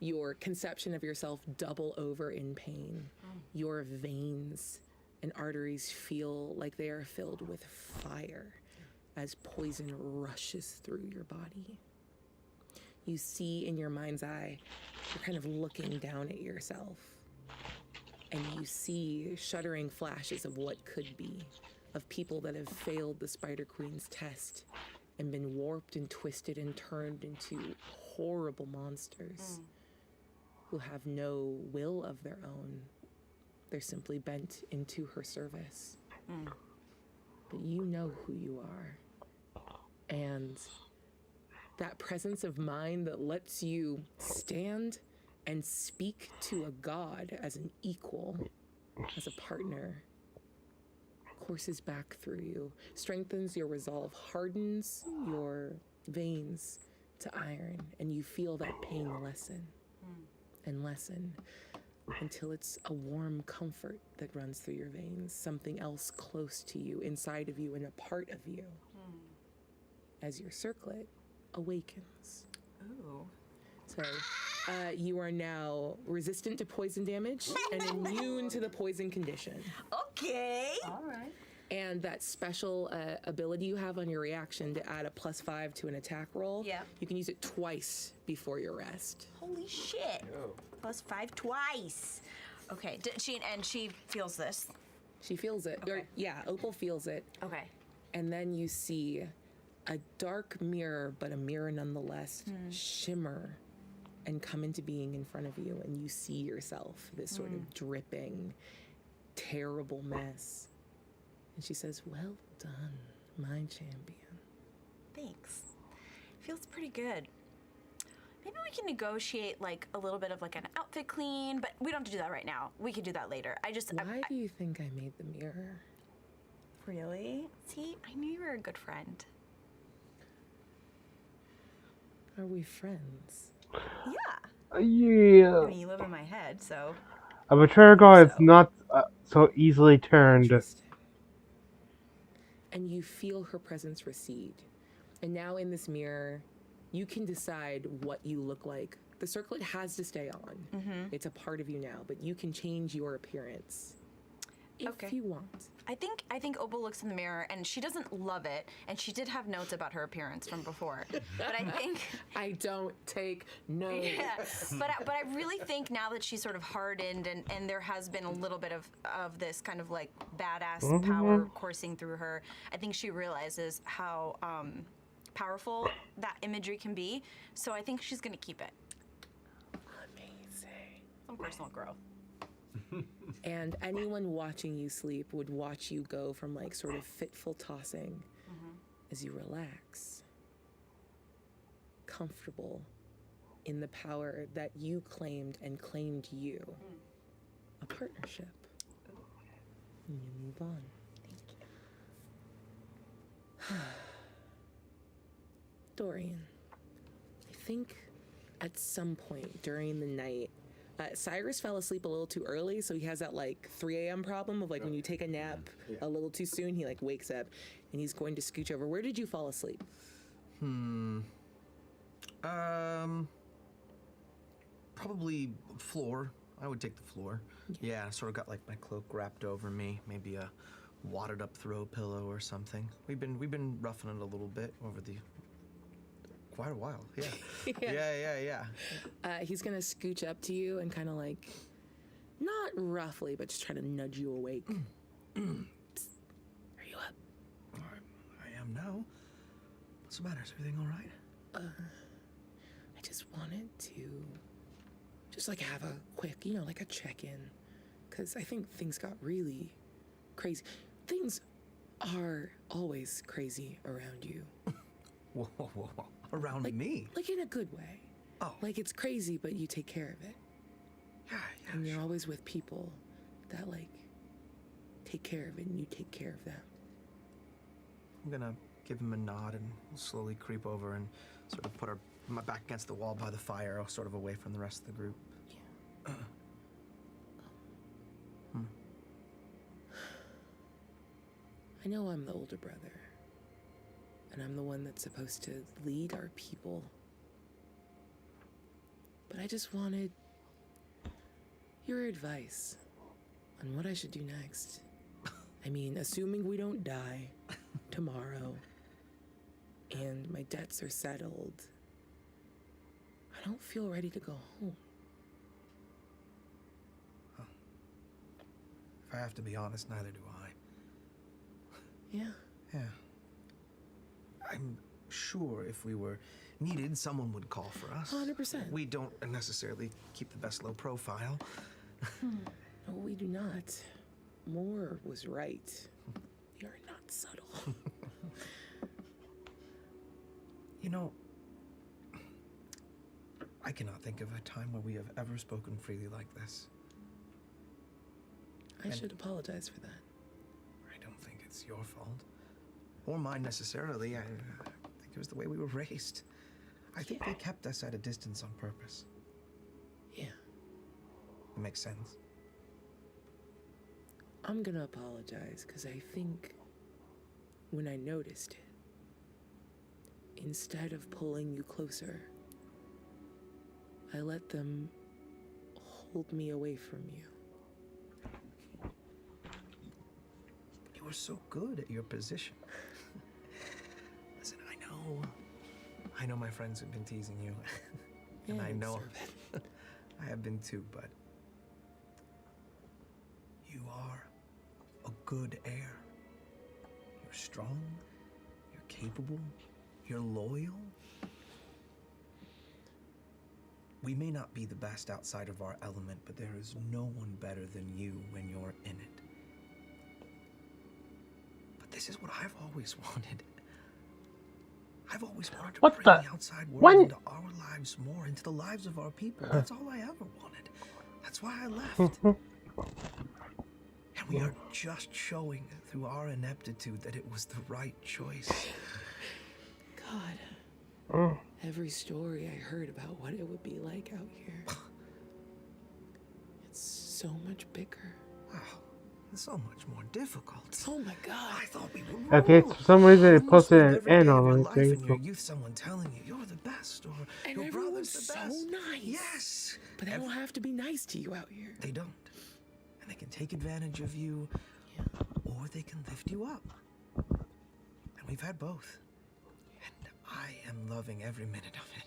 your conception of yourself double over in pain. Your veins and arteries feel like they are filled with fire as poison rushes through your body. You see in your mind's eye, you're kind of looking down at yourself, and you see shuddering flashes of what could be, of people that have failed the Spider Queen's test and been warped and twisted and turned into horrible monsters who have no will of their own. They're simply bent into her service. But you know who you are. And that presence of mind that lets you stand and speak to a god as an equal, as a partner, courses back through you, strengthens your resolve, hardens your veins to iron, and you feel that pain lessen and lessen until it's a warm comfort that runs through your veins, something else close to you, inside of you, and a part of you. As your circlet awakens. Ooh. So, you are now resistant to poison damage and immune to the poison condition. Okay. All right. And that special ability you have on your reaction to add a +5 to an attack roll, you can use it twice before your rest. Holy shit. +5 twice. Okay. She feels this. She feels it. Or, yeah, Opal feels it. Okay. And then you see a dark mirror, but a mirror nonetheless, shimmer and come into being in front of you, and you see yourself, this sort of dripping, terrible mess. And she says, "Well done, my champion." Thanks. Feels pretty good. Maybe we can negotiate like a little bit of like an outfit clean, but we don't have to do that right now. We could do that later. Why do you think I made the mirror? Really? See, I knew you were a good friend. Are we friends? Yeah. Yeah. I mean, you live in my head, so. A betrayer god is not so easily turned. And you feel her presence recede. And now in this mirror, you can decide what you look like. The circlet has to stay on. It's a part of you now, but you can change your appearance if you want. I think Opal looks in the mirror and she doesn't love it, and she did have notes about her appearance from before. But I think I don't take notes. Yeah, but I really think now that she's sort of hardened and there has been a little bit of this kind of like badass power coursing through her, I think she realizes how powerful that imagery can be. So I think she's gonna keep it. Amazing. Some personal growth. And anyone watching you sleep would watch you go from like sort of fitful tossing as you relax, comfortable in the power that you claimed and claimed you. A partnership. And you move on. Thank you. Dorian, I think at some point during the night, Cyrus fell asleep a little too early, so he has that like 3 a.m. problem of like when you take a nap a little too soon, he like wakes up and he's going to scooch over. Where did you fall asleep? Probably floor. I would take the floor. Yeah, sort of got like my cloak wrapped over me, maybe a wadded up throw pillow or something. We've been roughing it a little bit over the quite a while. Yeah. yeah. He's gonna scooch up to you and kind of like, not roughly, but just try to nudge you awake. Psst. Are you up? I am now. What's the matter? Is everything all right? I just wanted to just like have a quick, like a check-in, because I think things got really crazy. Things are always crazy around you. Whoa. Around me? Like in a good way. Oh. Like it's crazy, but you take care of it. Yeah. And you're always with people that like take care of it and you take care of them. I'm gonna give him a nod and we'll slowly creep over and sort of put my back against the wall by the fire, sort of away from the rest of the group. Yeah. I know I'm the older brother. And I'm the one that's supposed to lead our people. But I just wanted your advice on what I should do next. I mean, assuming we don't die tomorrow and my debts are settled, I don't feel ready to go home. If I have to be honest, neither do I. Yeah. I'm sure if we were needed, someone would call for us. 100%. We don't necessarily keep the best low profile. No, we do not. Moore was right. We are not subtle. I cannot think of a time where we have ever spoken freely like this. I should apologize for that. I don't think it's your fault. Or mine necessarily. I think it was the way we were raised. I think they kept us at a distance on purpose. Yeah. It makes sense. I'm gonna apologize because I think when I noticed it, instead of pulling you closer, I let them hold me away from you. You were so good at your position. Listen, I know my friends have been teasing you. And I know I have been too, but you are a good heir. You're strong, you're capable, you're loyal. We may not be the best outside of our element, but there is no one better than you when you're in it. But this is what I've always wanted. I've always wanted to What bring the- the outside world when- into our lives more, into the lives of our people. That's all I ever wanted. That's why I left. And we are just showing through our ineptitude that it was the right choice. God. Every story I heard about what it would be like out here. It's so much bigger. Wow. It's so much more difficult. Oh my God. I thought we were Okay, wrong. for some reason You it must posted live an every N day of on your my life thing. in your youth, someone telling you you're the best, or And your everyone's brother's the so best. nice. Yes. But they don't have to be nice to you out here. They don't. And they can take advantage of you, or they can lift you up. And we've had both. And I am loving every minute of it.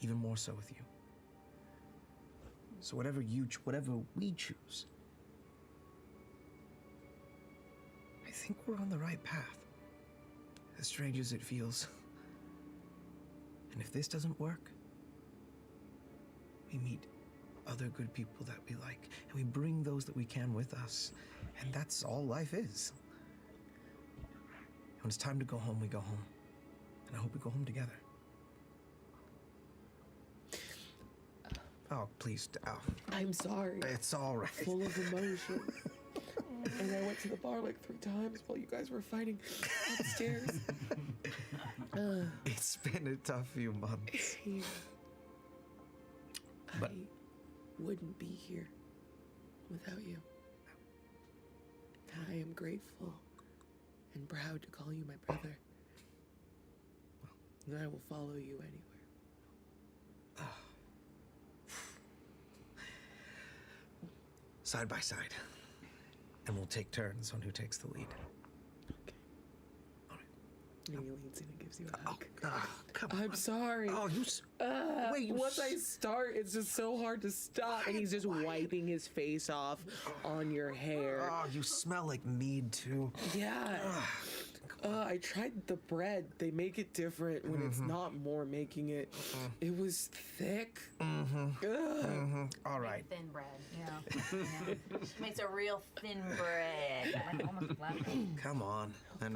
Even more so with you. So whatever we choose, I think we're on the right path. As strange as it feels. And if this doesn't work, we meet other good people that we like, and we bring those that we can with us. And that's all life is. When it's time to go home, we go home. And I hope we go home together. Oh, please. Oh. I'm sorry. It's all right. Full of emotion. And I went to the bar like 3 times while you guys were fighting upstairs. It's been a tough few months. Yeah. But I wouldn't be here without you. I am grateful and proud to call you my brother. And I will follow you anywhere. Side by side. And we'll take turns on who takes the lead. And he leans in and gives you a hug. Come I'm sorry. Oh, you... Wait, you once I start, it's just so hard to stop. And he's just wiping his face off on your hair. Oh, you smell like mead, too. Yeah. I tried the bread. They make it different when it's not more making it. It was thick. All right. Thin bread. Yeah. Makes a real thin bread. Like almost flat. Come on. And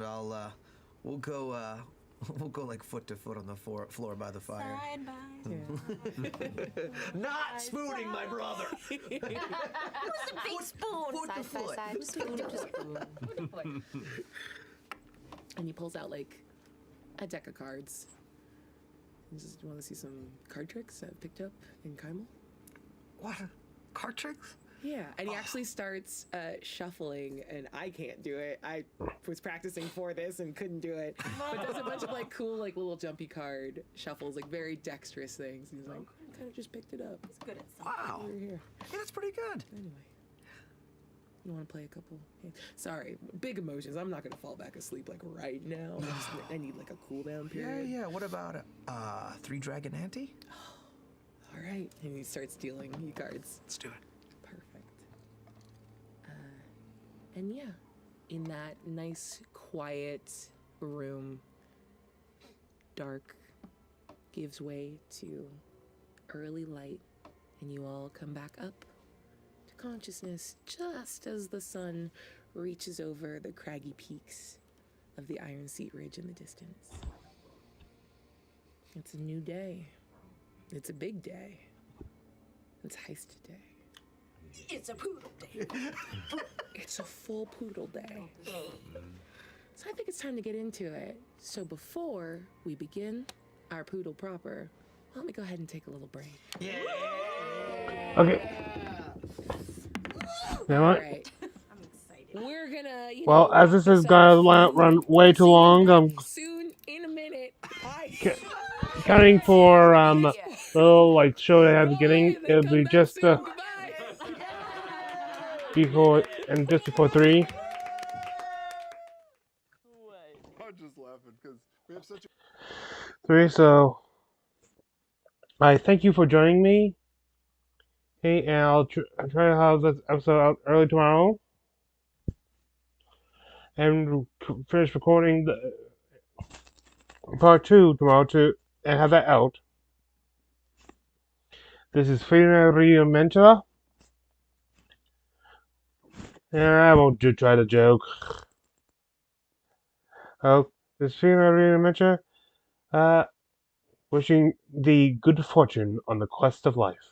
we'll go like foot to foot on the floor by the fire. Side by Not spooning my brother. Who's the big spoon? Foot to foot. Spoon to spoon. And he pulls out like a deck of cards. You just want to see some card tricks I've picked up in Kymal? What? Card tricks? Yeah, and he actually starts shuffling, and I can't do it. I was practicing for this and couldn't do it. But does a bunch of like cool, like little jumpy card shuffles, like very dexterous things. He's like, I kind of just picked it up. He's good at something. Wow. Over here. Yeah, that's pretty good. Anyway, you want to play a couple? Sorry, big emotions. I'm not gonna fall back asleep like right now. I need like a cool down period. Yeah. What about 3 Dragon Ante? All right, and he starts dealing you cards. Let's do it. And yeah, in that nice, quiet room, dark gives way to early light, and you all come back up to consciousness just as the sun reaches over the craggy peaks of the Iron Seat Ridge in the distance. It's a new day. It's a big day. It's heist day. It's a poodle day. It's a full poodle day. So I think it's time to get into it. So before we begin our poodle proper, why don't we go ahead and take a little break? Yeah. Okay. You know what? Alright. We're gonna, Well, as this is gonna run way too long, soon in a minute. counting for the little like show that I had at the beginning, it'll be just before 3. I'm just laughing because we have such a 3. So I thank you for joining me. Hey, and I'll try to have this episode out early tomorrow, and finish recording the part 2 tomorrow too, and have that out. This is Fy'ra Mentor, and I won't try to joke. Oh, this is Fy'ra Mentor, wishing thee good fortune on the quest of life.